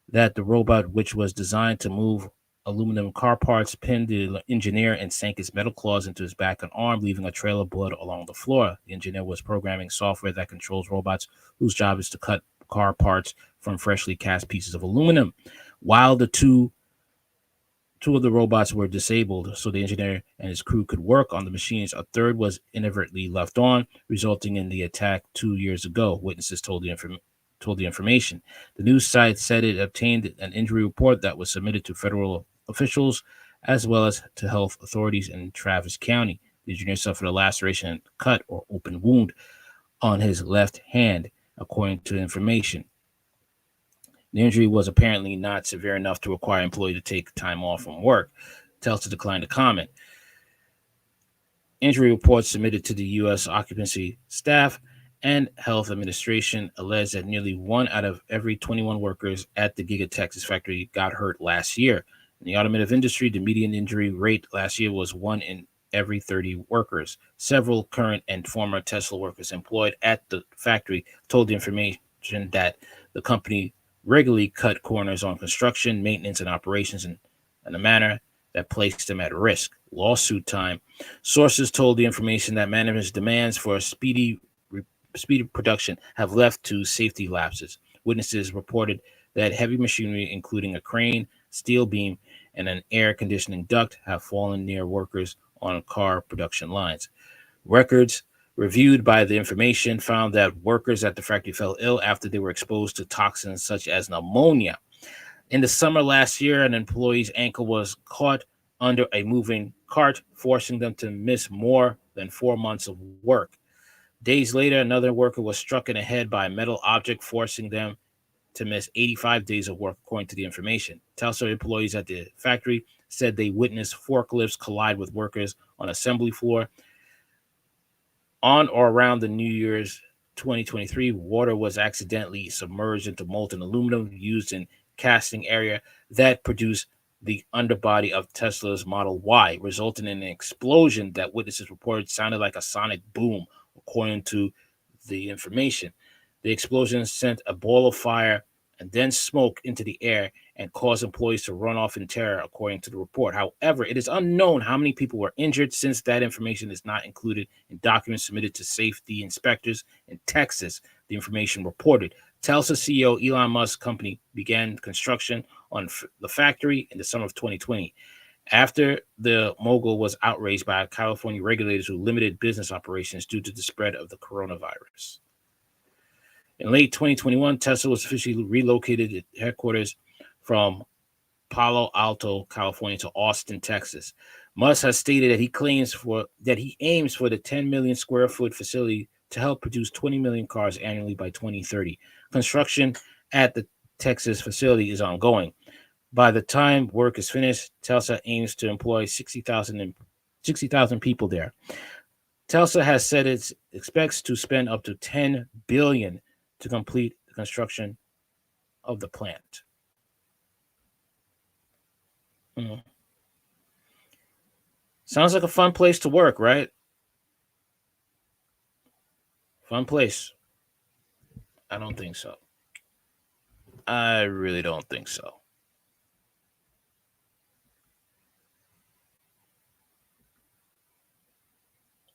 that the robot, which was designed to move aluminum car parts, pinned the engineer and sank his metal claws into his back and arm, leaving a trail of blood along the floor. The engineer was programming software that controls robots whose job is to cut car parts from freshly cast pieces of aluminum. While the two of the robots were disabled so the engineer and his crew could work on the machines, a third was inadvertently left on, resulting in the attack 2 years ago, witnesses told the information. The news site said it obtained an injury report that was submitted to federal officials as well as to health authorities in Travis County. The engineer suffered a laceration and cut or open wound on his left hand, according to the information. The injury was apparently not severe enough to require employee to take time off from work. Delta declined to comment. Injury reports submitted to the U.S. Occupancy Staff and Health Administration allege that nearly 1 out of every 21 workers at the Giga Texas factory got hurt last year. In the automotive industry, the median injury rate last year was 1 in every 30 workers. Several current and former Tesla workers employed at the factory told the information that the company regularly cut corners on construction, maintenance, and operations in a manner that placed them at risk. Lawsuit time. Sources told the information that management's demands for speedy production have led to safety lapses. Witnesses reported that heavy machinery, including a crane, steel beam, and an air conditioning duct, have fallen near workers on car production lines. Records reviewed by the information found that workers at the factory fell ill after they were exposed to toxins such as pneumonia. In the summer last year, an employee's ankle was caught under a moving cart, forcing them to miss more than 4 months of work. Days later, another worker was struck in the head by a metal object, forcing them to miss 85 days of work, according to the information. Tesla employees at the factory said they witnessed forklifts collide with workers on assembly floor. On or around the New Year's 2023, water was accidentally submerged into molten aluminum used in casting area that produced the underbody of Tesla's Model Y, resulting in an explosion that witnesses reported sounded like a sonic boom, according to the information. The explosion sent a ball of fire and then smoke into the air and caused employees to run off in terror, according to the report. However, it is unknown how many people were injured, since that information is not included in documents submitted to safety inspectors in Texas, the information reported. Tesla CEO Elon Musk's company began construction on the factory in the summer of 2020. After the mogul was outraged by California regulators who limited business operations due to the spread of the coronavirus. In late 2021, Tesla was officially relocated its headquarters from Palo Alto, California to Austin, Texas. Musk has stated that he aims for the 10 million square foot facility to help produce 20 million cars annually by 2030. Construction at the Texas facility is ongoing. By the time work is finished, Tesla aims to employ 60,000 people there. Tesla has said it expects to spend up to $10 billion to complete the construction of the plant. Sounds like a fun place to work, right? Fun place. I don't think so. I really don't think so.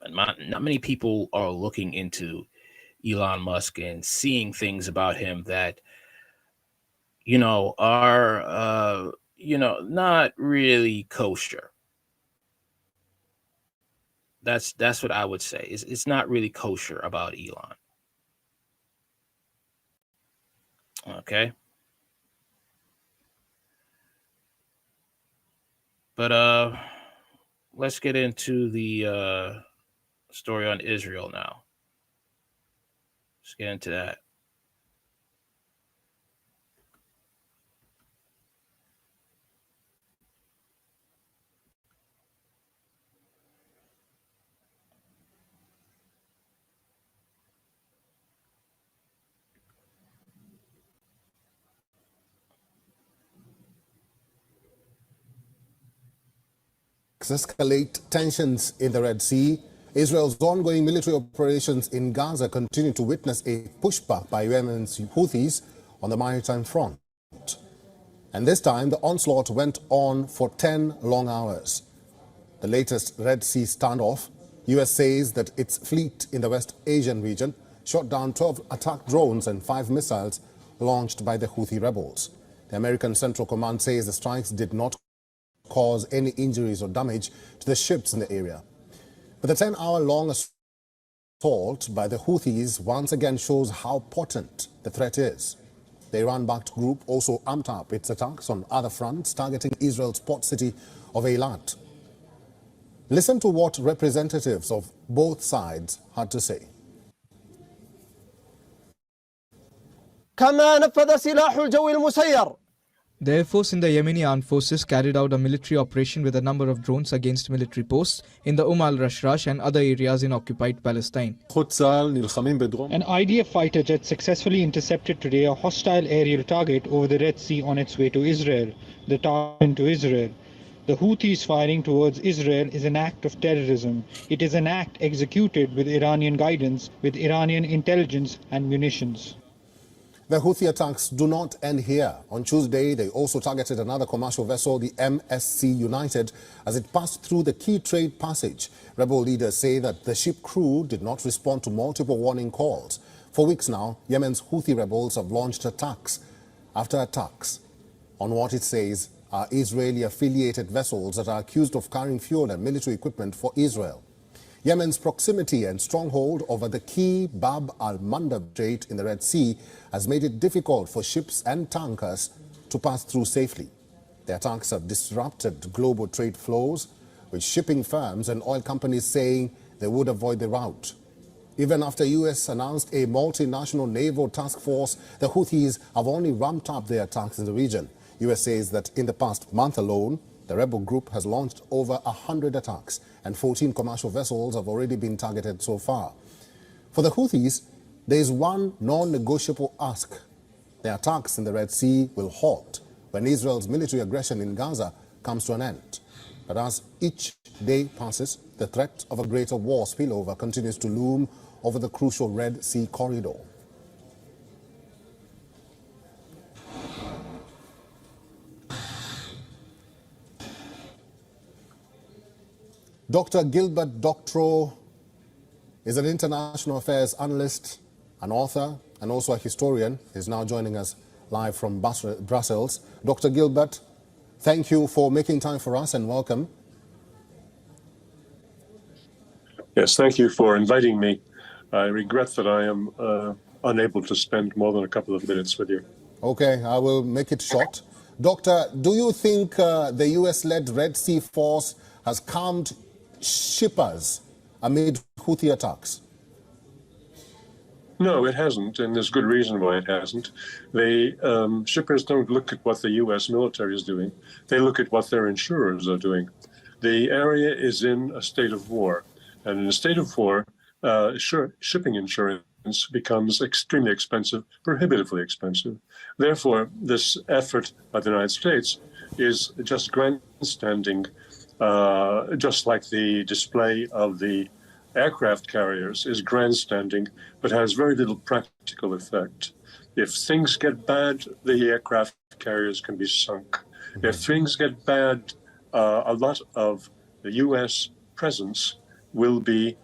And not many people are looking into Elon Musk and seeing things about him that, are, not really kosher. That's what I would say. It's not really kosher about Elon. Okay. But let's get into the story on Israel now. Let's get into that. Escalate tensions in the Red Sea. Israel's ongoing military operations in Gaza continue to witness a pushback by Yemen's Houthis on the maritime front. And this time, the onslaught went on for 10 long hours. The latest Red Sea standoff, U.S. says that its fleet in the West Asian region shot down 12 attack drones and 5 missiles launched by the Houthi rebels. The American Central Command says the strikes did not cause any injuries or damage to the ships in the area. But the 10-hour-long assault by the Houthis once again shows how potent the threat is. The Iran-backed group also amped up its attacks on other fronts, targeting Israel's port city of Eilat. Listen to what representatives of both sides had to say. كما نفذ سلاح الجو المسير. The Air Force in the Yemeni Armed Forces carried out a military operation with a number of drones against military posts in the al-Rashrash and other areas in occupied Palestine. An IDF fighter jet successfully intercepted today a hostile aerial target over the Red Sea on its way to Israel. The target to Israel. The Houthis firing towards Israel is an act of terrorism. It is an act executed with Iranian guidance, with Iranian intelligence and munitions. The Houthi attacks do not end here. On Tuesday, they also targeted another commercial vessel, the MSC United, as it passed through the key trade passage. Rebel leaders say that the ship crew did not respond to multiple warning calls. For weeks now, Yemen's Houthi rebels have launched attacks after attacks on what it says are Israeli-affiliated vessels that are accused of carrying fuel and military equipment for Israel. Yemen's proximity and stronghold over the key Bab al-Mandab Strait in the Red Sea has made it difficult for ships and tankers to pass through safely. The attacks have disrupted global trade flows, with shipping firms and oil companies saying they would avoid the route. Even after U.S. announced a multinational naval task force, the Houthis have only ramped up their attacks in the region. U.S. says that in the past month alone, the rebel group has launched over 100 attacks and 14 commercial vessels have already been targeted so far. For the Houthis, there is one non-negotiable ask. The attacks in the Red Sea will halt when Israel's military aggression in Gaza comes to an end. But as each day passes, the threat of a greater war spillover continues to loom over the crucial Red Sea corridor. Dr. Gilbert Doctorow is an international affairs analyst, an author, and also a historian. He's now joining us live from Brussels. Dr. Gilbert, thank you for making time for us and welcome. Yes, thank you for inviting me. I regret that I am unable to spend more than a couple of minutes with you. Okay, I will make it short. Doctor, do you think the US-led Red Sea force has calmed shippers amid Houthi attacks? No, it hasn't, and there's good reason why it hasn't. Shippers don't look at what the U.S. military is doing. They look at what their insurers are doing. The area is in a state of war, and in a state of war, shipping insurance becomes extremely expensive, prohibitively expensive. Therefore, this effort by the United States is just grandstanding, just like the display of the aircraft carriers is grandstanding, but has very little practical effect. If things get bad, the aircraft carriers can be sunk. If things get bad, a lot of the U.S. presence will be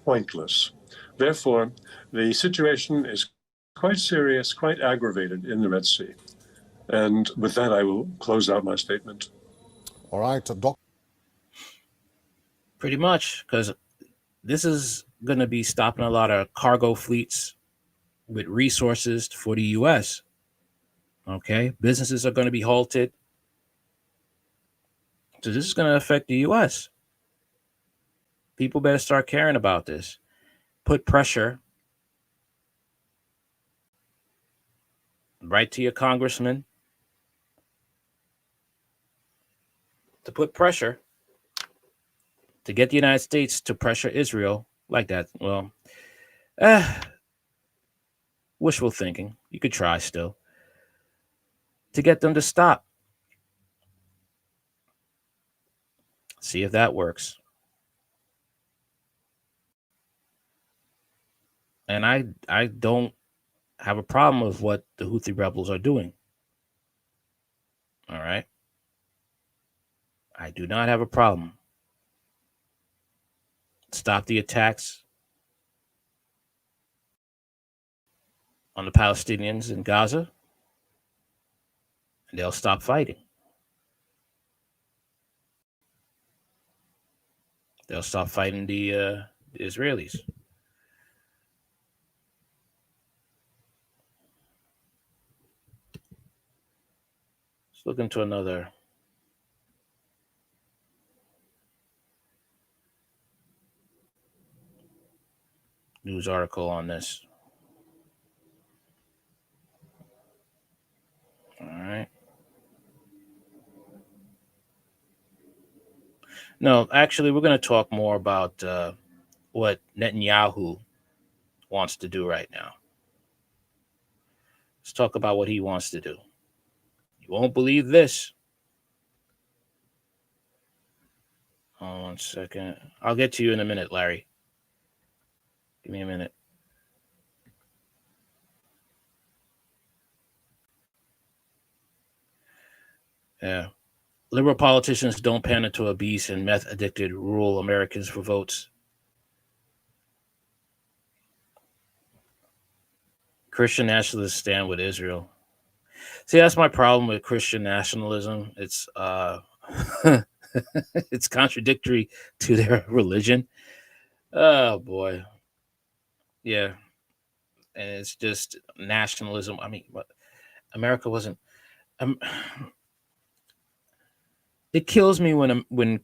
pointless. Therefore, the situation is quite serious, quite aggravated in the Red Sea. And with that, I will close out my statement. All right, Doc. Pretty much, because this is going to be stopping a lot of cargo fleets with resources for the U.S. Okay, businesses are going to be halted. So this is going to affect the U.S. People better start caring about this. Put pressure right to your congressman to put pressure to get the United States to pressure Israel like that. Well, wishful thinking. You could try still to get them to stop. See if that works. And I don't have a problem with what the Houthi rebels are doing. All right. I do not have a problem. Stop the attacks on the Palestinians in Gaza, and they'll stop fighting. They'll stop fighting the Israelis. Let's look into another news article on this. All right. No, actually, we're going to talk more about what Netanyahu wants to do right now. Let's talk about what he wants to do. You won't believe this. Hold on 1 second. I'll get to you in a minute, Larry. Give me a minute. Yeah. Liberal politicians don't pander to obese and meth-addicted rural Americans for votes. Christian nationalists stand with Israel. See, that's my problem with Christian nationalism. It's it's contradictory to their religion. Oh boy. Yeah. And it's just nationalism. I mean, America wasn't it kills me when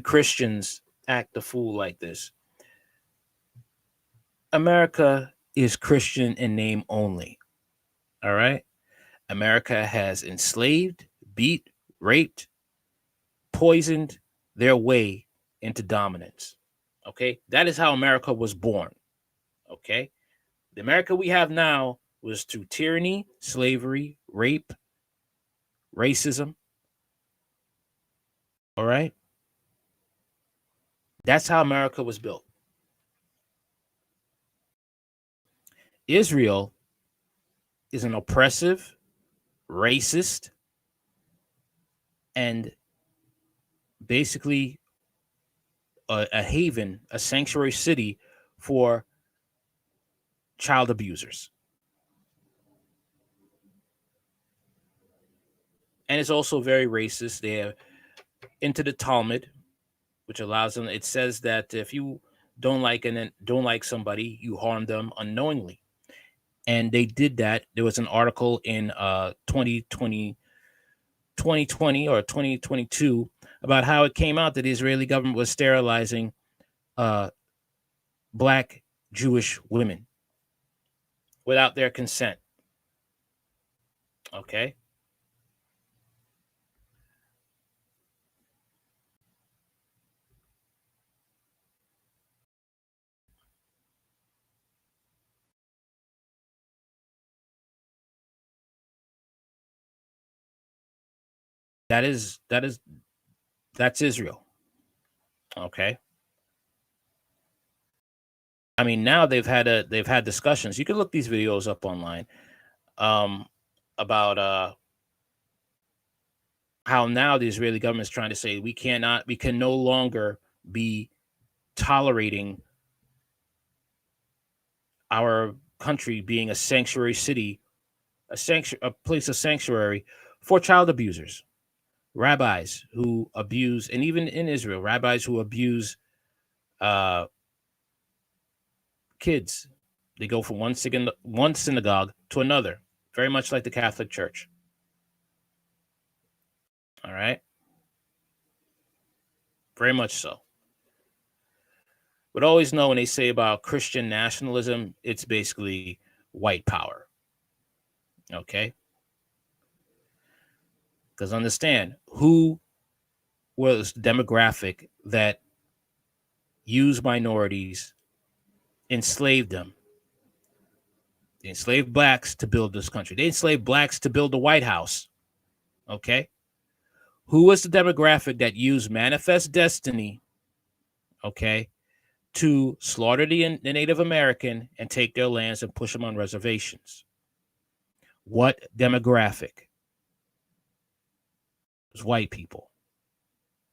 Christians act the fool like this. America is Christian in name only. All right. America has enslaved, beat, raped, poisoned their way into dominance. Okay. That is how America was born. Okay. The America we have now was through tyranny, slavery, rape, racism. All right. That's how America was built. Israel is an oppressive, racist, and basically a haven, a sanctuary city for child abusers. And it's also very racist. They're into the Talmud, which allows them. It says that if you don't like somebody, you harm them unknowingly. And they did that. There was an article in 2020 or 2022 about how it came out that the Israeli government was sterilizing Black Jewish women without their consent. Okay. That's Israel. Okay. I mean, now they've had discussions. You can look these videos up online about how now the Israeli government is trying to say we can no longer be tolerating our country being a sanctuary city, a place of sanctuary for child abusers, rabbis who abuse, and even in Israel, rabbis who abuse kids. They go from one synagogue to another, very much like the Catholic Church. All right. Very much so. But always know when they say about Christian nationalism, it's basically white power. Okay. Because understand who was the demographic that used minorities, enslaved them. They enslaved blacks to build this country. They enslaved blacks to build the White House. Okay. Who was the demographic that used manifest destiny, okay, to slaughter the Native American and take their lands and push them on reservations? What demographic? It was white people.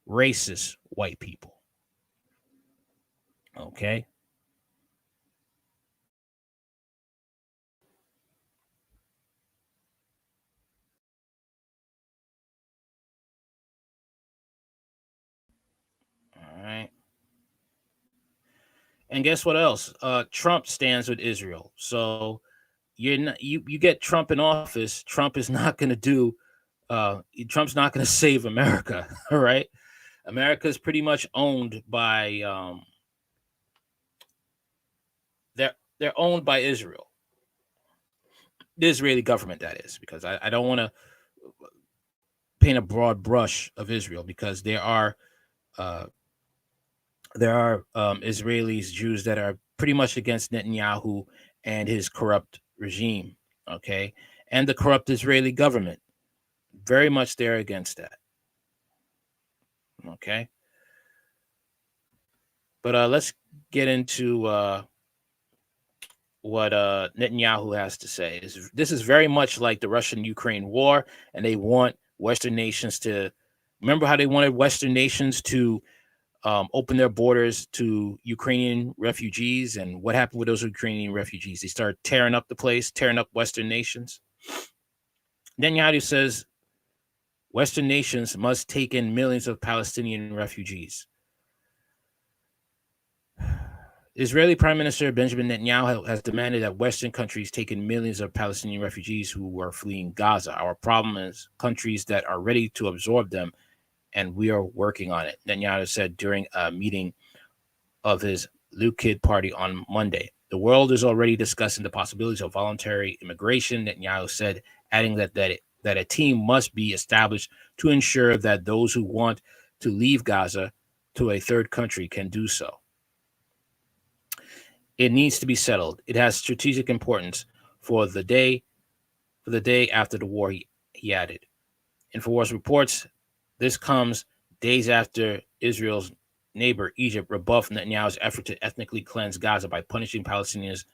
Racist white people. Okay. All right. And guess what else? Trump stands with Israel. So you get Trump in office, Trump is not going to do Trump's not going to save America. All right. America is pretty much owned by they're owned by Israel. The Israeli government, that is, because I don't want to paint a broad brush of Israel, because there are Israelis, Jews that are pretty much against Netanyahu and his corrupt regime, okay? And the corrupt Israeli government, very much they're against that, okay? But let's get into what Netanyahu has to say. This is very much like the Russian-Ukraine war, and they want Western nations to, remember how they wanted Western nations to open their borders to Ukrainian refugees, and what happened with those Ukrainian refugees? They started tearing up the place, tearing up Western nations. Netanyahu says Western nations must take in millions of Palestinian refugees. Israeli Prime Minister Benjamin Netanyahu has demanded that Western countries take in millions of Palestinian refugees who are fleeing Gaza. Our problem is countries that are ready to absorb them, and we are working on it, Netanyahu said during a meeting of his Likud party on Monday. The world is already discussing the possibilities of voluntary immigration, Netanyahu said, adding that a team must be established to ensure that those who want to leave Gaza to a third country can do so. It needs to be settled. It has strategic importance for the day after the war, he added. InfoWars reports this comes days after Israel's neighbor, Egypt, rebuffed Netanyahu's effort to ethnically cleanse Gaza by pushing Palestinians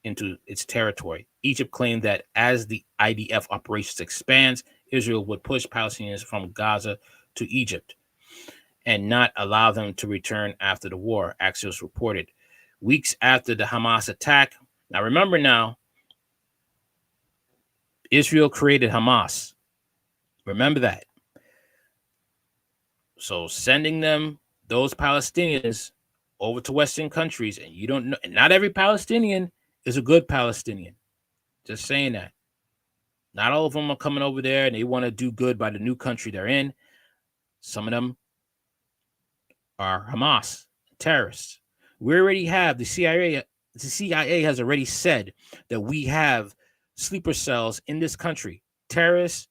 into its territory. Egypt claimed that as the IDF operations expands, Israel would push Palestinians from Gaza to Egypt and not allow them to return after the war, Axios reported. Weeks after the Hamas attack, now remember now, Israel created Hamas. Remember that. So sending those Palestinians over to Western countries, and you don't know, and not every Palestinian is a good Palestinian. Just saying that. Not all of them are coming over there and they want to do good by the new country they're in. Some of them are Hamas, terrorists. We already have the CIA has already said that we have sleeper cells in this country, terrorist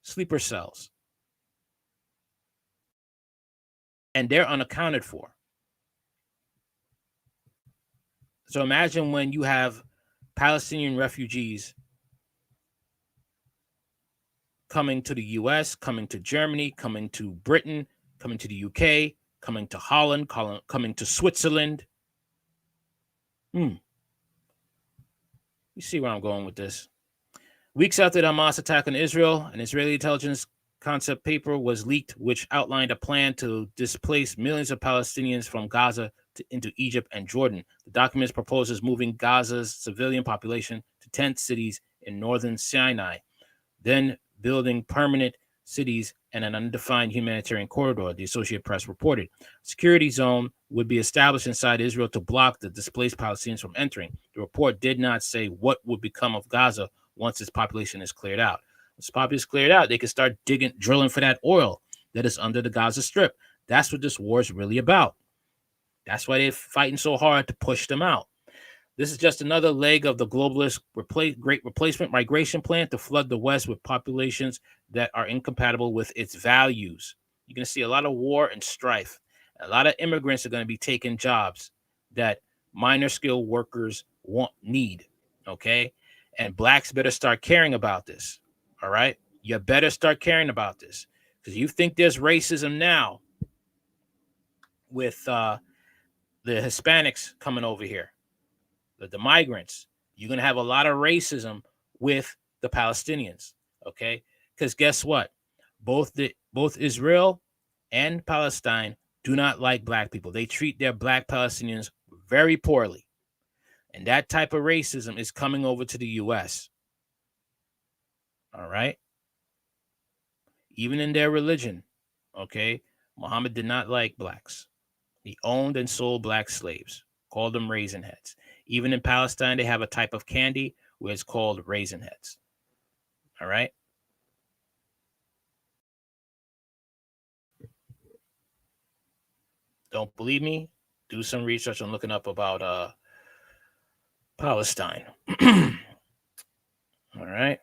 sleeper cells. And they're unaccounted for. So imagine when you have Palestinian refugees coming to the US, coming to Germany, coming to Britain, coming to the UK, coming to Holland, coming to Switzerland. You see where I'm going with this. Weeks after the Hamas attack on Israel, an Israeli intelligence concept paper was leaked, which outlined a plan to displace millions of Palestinians from Gaza into Egypt and Jordan. The document proposes moving Gaza's civilian population to tent cities in northern Sinai, then building permanent cities and an undefined humanitarian corridor, the Associated Press reported. A security zone would be established inside Israel to block the displaced Palestinians from entering. The report did not say what would become of Gaza once its population is cleared out. Once the population is cleared out, they can start drilling for that oil that is under the Gaza Strip. That's what this war is really about. That's why they're fighting so hard to push them out. This is just another leg of the globalist Great Replacement migration plan to flood the West with populations that are incompatible with its values. You're going to see a lot of war and strife. A lot of immigrants are going to be taking jobs that minor skilled workers need, okay? And blacks better start caring about this, all right? You better start caring about this because you think there's racism now with the Hispanics coming over here. The migrants, you're going to have a lot of racism with the Palestinians, okay? Because guess what? Both Israel and Palestine do not like black people. They treat their black Palestinians very poorly. And that type of racism is coming over to the U.S. All right? Even in their religion, okay? Muhammad did not like blacks. He owned and sold black slaves, called them raisin heads. Even in Palestine, they have a type of candy where it's called raisin heads. All right? Don't believe me? Do some research on looking up about Palestine. All right?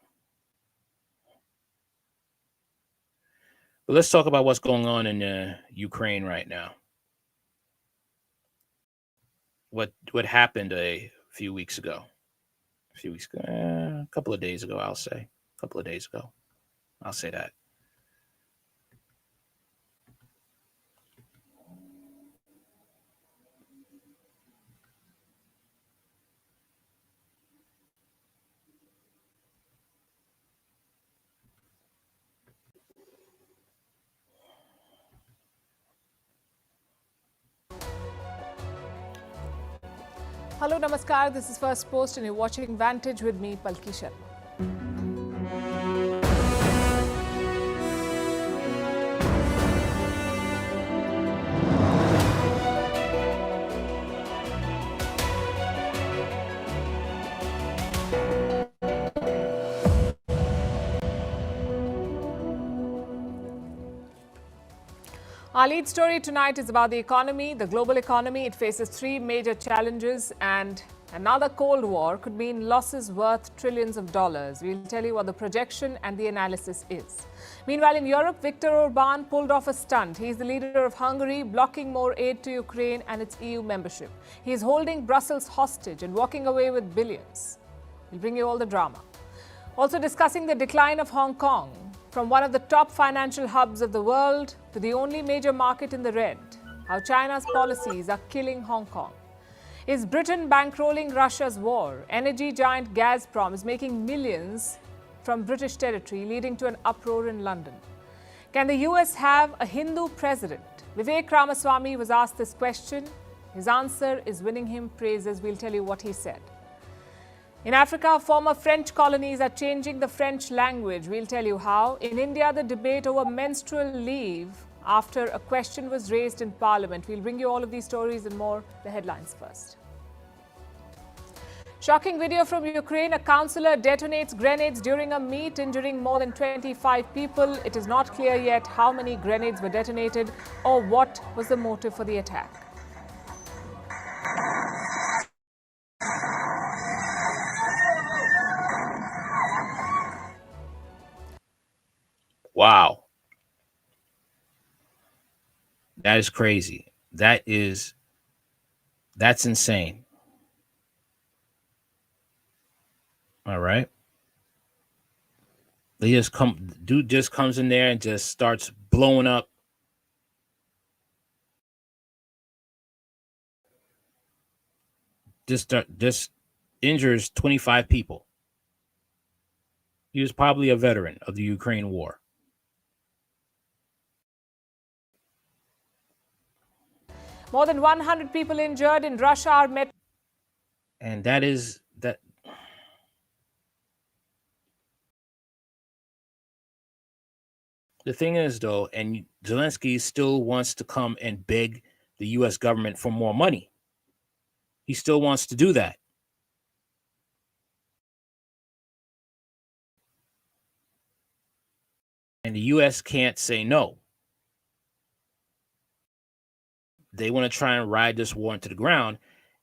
But let's talk about what's going on in Ukraine right now. What happened a few weeks ago? A couple of days ago, I'll say. A couple of days ago. I'll say that. Hello, Namaskar. This is First Post and you're watching Vantage with me, Palki Sharma. Our lead story tonight is about the economy, the global economy. It faces three major challenges, and another Cold War could mean losses worth trillions of dollars. We'll tell you what the projection and the analysis is. Meanwhile, in Europe, Viktor Orban pulled off a stunt. He's the leader of Hungary, blocking more aid to Ukraine and its EU membership. He is holding Brussels hostage and walking away with billions. We'll bring you all the drama. Also discussing the decline of Hong Kong, from one of the top financial hubs of the world to the only major market in the red. How China's policies are killing Hong Kong. Is Britain bankrolling Russia's war? Energy giant Gazprom is making millions from British territory, leading to an uproar in London. Can the US have a Hindu president? Vivek Ramaswamy was asked this question. His answer is winning him praises. We'll tell you what he said. In Africa, former French colonies are changing the French language. We'll tell you how. In India, the debate over menstrual leave after a question was raised in Parliament. We'll bring you all of these stories and more. The headlines first. Shocking video from Ukraine. A councillor detonates grenades during a meet, injuring more than 25 people. It is not clear yet how many grenades were detonated or what was the motive for the attack. Wow. That is crazy. That's insane. All right. Dude just comes in there and just starts blowing up. Just injures 25 people. He was probably a veteran of the Ukraine war. More than 100 people injured in Russia are met. And that. The thing is, though, and Zelensky still wants to come and beg the U.S. government for more money. He still wants to do that. And the U.S. can't say no. They want to try and ride this war into the ground,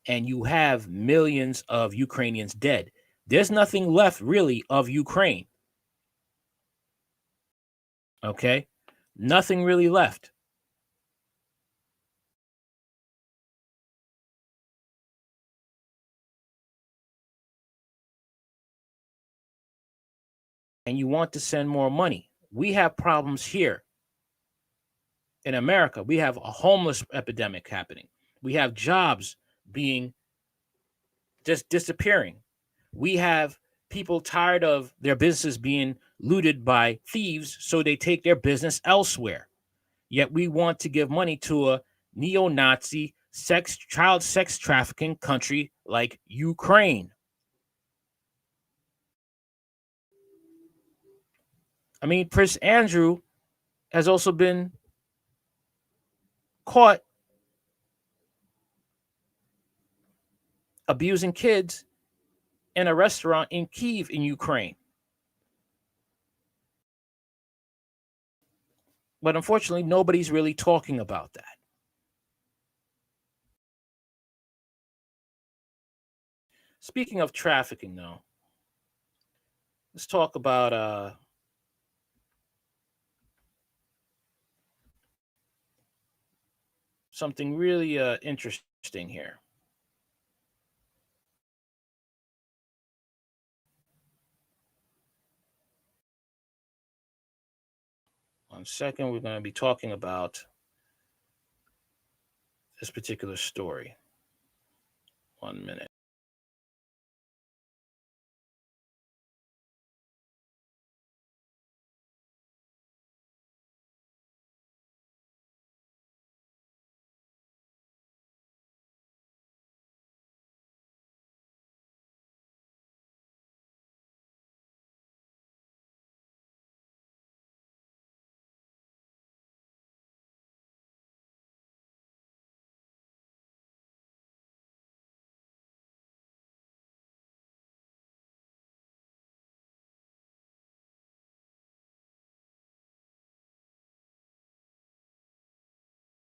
and you have millions of Ukrainians dead. There's nothing left, really, of Ukraine. Okay? Nothing really left. And you want to send more money. We have problems here. In America, we have a homeless epidemic happening. We have jobs being just disappearing. We have people tired of their businesses being looted by thieves, so they take their business elsewhere. Yet we want to give money to a neo-Nazi child sex trafficking country like Ukraine. I mean, Prince Andrew has also been caught abusing kids in a restaurant in Kyiv in Ukraine. But unfortunately, nobody's really talking about that. Speaking of trafficking, though, let's talk about something really interesting here. One second, we're going to be talking about this particular story. 1 minute.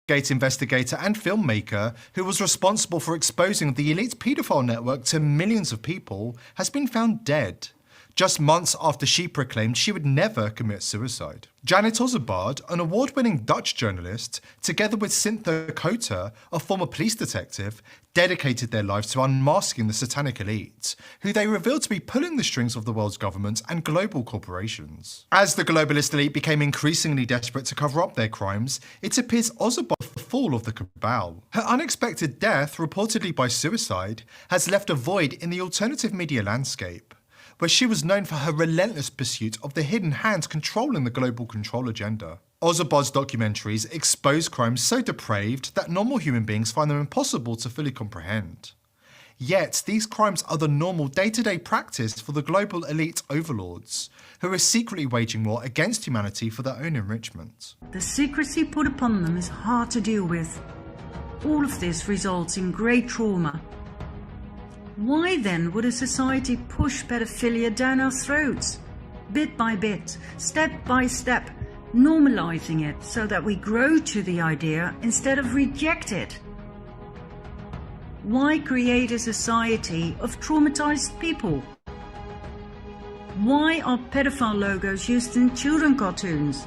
investigator and filmmaker who was responsible for exposing the elite's paedophile network to millions of people has been found dead, just months after she proclaimed she would never commit suicide. Janet Ozebard, an award-winning Dutch journalist, together with Cynthia Kota, a former police detective, dedicated their lives to unmasking the satanic elite, who they revealed to be pulling the strings of the world's governments and global corporations. As the globalist elite became increasingly desperate to cover up their crimes, it appears Ozebard was the fall of the cabal. Her unexpected death, reportedly by suicide, has left a void in the alternative media landscape, where she was known for her relentless pursuit of the hidden hands controlling the global control agenda. Ozebard's documentaries expose crimes so depraved that normal human beings find them impossible to fully comprehend. Yet, these crimes are the normal day-to-day practice for the global elite overlords, who are secretly waging war against humanity for their own enrichment. The secrecy put upon them is hard to deal with. All of this results in great trauma. Why then would a society push pedophilia down our throats? Bit by bit, step by step, normalizing it so that we grow to the idea instead of reject it. Why create a society of traumatized people? Why are pedophile logos used in children cartoons?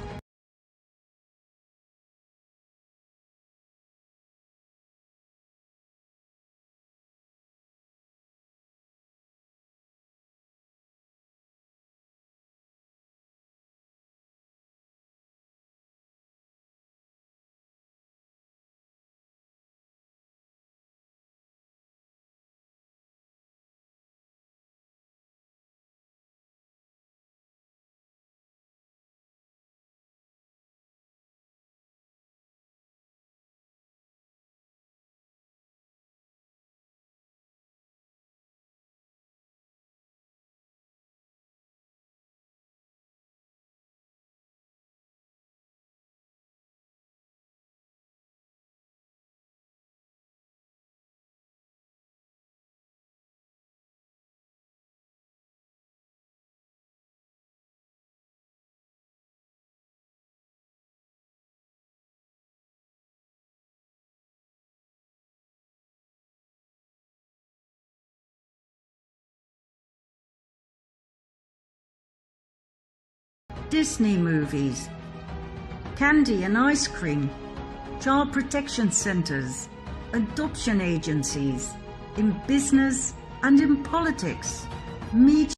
Disney movies, candy and ice cream, child protection centers, adoption agencies, in business and in politics. Media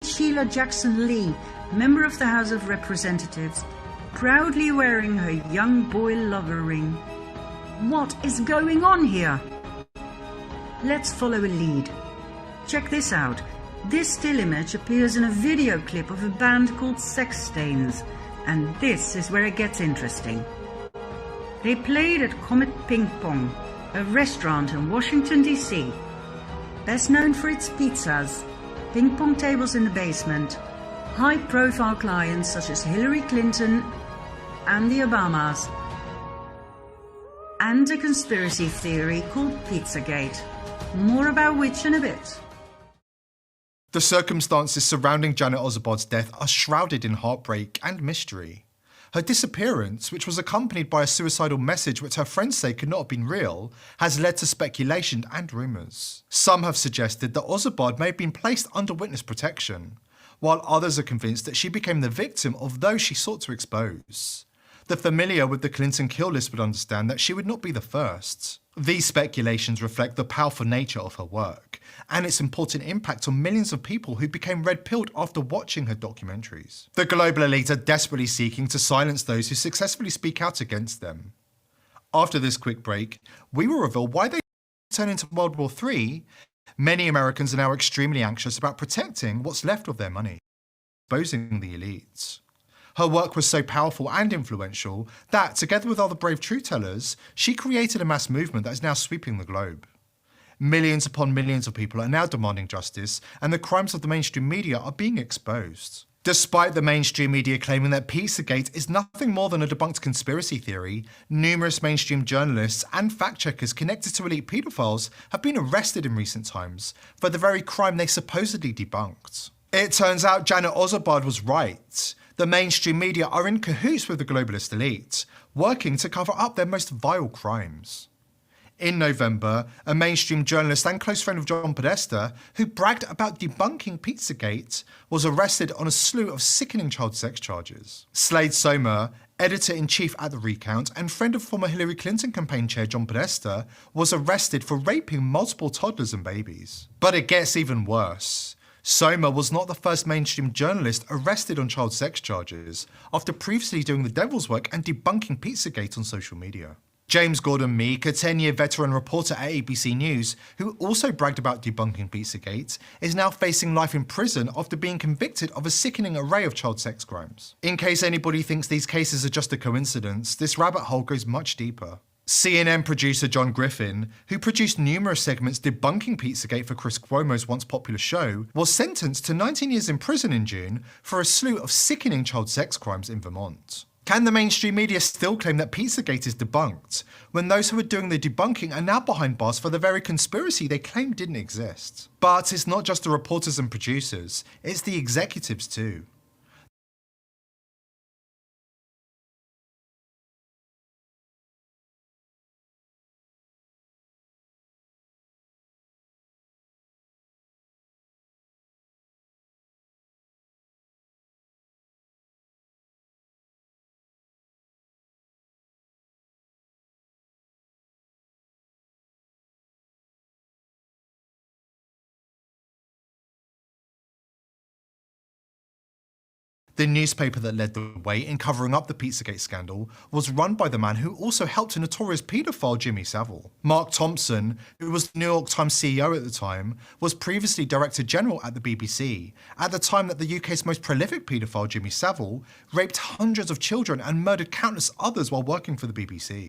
Sheila Jackson Lee, member of the House of Representatives, proudly wearing her young boy lover ring. What is going on here? Let's follow a lead. Check this out. This still image appears in a video clip of a band called Sex Stains, and this is where it gets interesting. They played at Comet Ping Pong, a restaurant in Washington, D.C. Best known for its pizzas, ping pong tables in the basement, high-profile clients such as Hillary Clinton and the Obamas, and a conspiracy theory called Pizzagate. More about which in a bit. The circumstances surrounding Janet Ozebard's death are shrouded in heartbreak and mystery. Her disappearance, which was accompanied by a suicidal message which her friends say could not have been real, has led to speculation and rumours. Some have suggested that Ozebard may have been placed under witness protection, while others are convinced that she became the victim of those she sought to expose. The familiar with the Clinton kill list would understand that she would not be the first. These speculations reflect the powerful nature of her work and its important impact on millions of people who became red-pilled after watching her documentaries. The global elite are desperately seeking to silence those who successfully speak out against them. After this quick break, we will reveal why they turn into World War III. Many Americans are now extremely anxious about protecting what's left of their money, exposing the elites. Her work was so powerful and influential that, together with other brave truth-tellers, she created a mass movement that is now sweeping the globe. Millions upon millions of people are now demanding justice, and the crimes of the mainstream media are being exposed. Despite the mainstream media claiming that Pizzagate is nothing more than a debunked conspiracy theory, numerous mainstream journalists and fact-checkers connected to elite paedophiles have been arrested in recent times for the very crime they supposedly debunked. It turns out Janet Ozobard was right. The mainstream media are in cahoots with the globalist elite, working to cover up their most vile crimes. In November, a mainstream journalist and close friend of John Podesta, who bragged about debunking Pizzagate, was arrested on a slew of sickening child sex charges. Slade Somer, editor-in-chief at The Recount and friend of former Hillary Clinton campaign chair John Podesta, was arrested for raping multiple toddlers and babies. But it gets even worse. Somer was not the first mainstream journalist arrested on child sex charges after previously doing the devil's work and debunking Pizzagate on social media. James Gordon Meek, a 10-year veteran reporter at ABC News, who also bragged about debunking Pizzagate, is now facing life in prison after being convicted of a sickening array of child sex crimes. In case anybody thinks these cases are just a coincidence, this rabbit hole goes much deeper. CNN producer John Griffin, who produced numerous segments debunking Pizzagate for Chris Cuomo's once popular show, was sentenced to 19 years in prison in June for a slew of sickening child sex crimes in Vermont. Can the mainstream media still claim that Pizzagate is debunked, when those who are doing the debunking are now behind bars for the very conspiracy they claimed didn't exist? But it's not just the reporters and producers, it's the executives too. The newspaper that led the way in covering up the Pizzagate scandal was run by the man who also helped a notorious paedophile, Jimmy Savile. Mark Thompson, who was the New York Times CEO at the time, was previously Director General at the BBC, at the time that the UK's most prolific paedophile, Jimmy Savile, raped hundreds of children and murdered countless others while working for the BBC.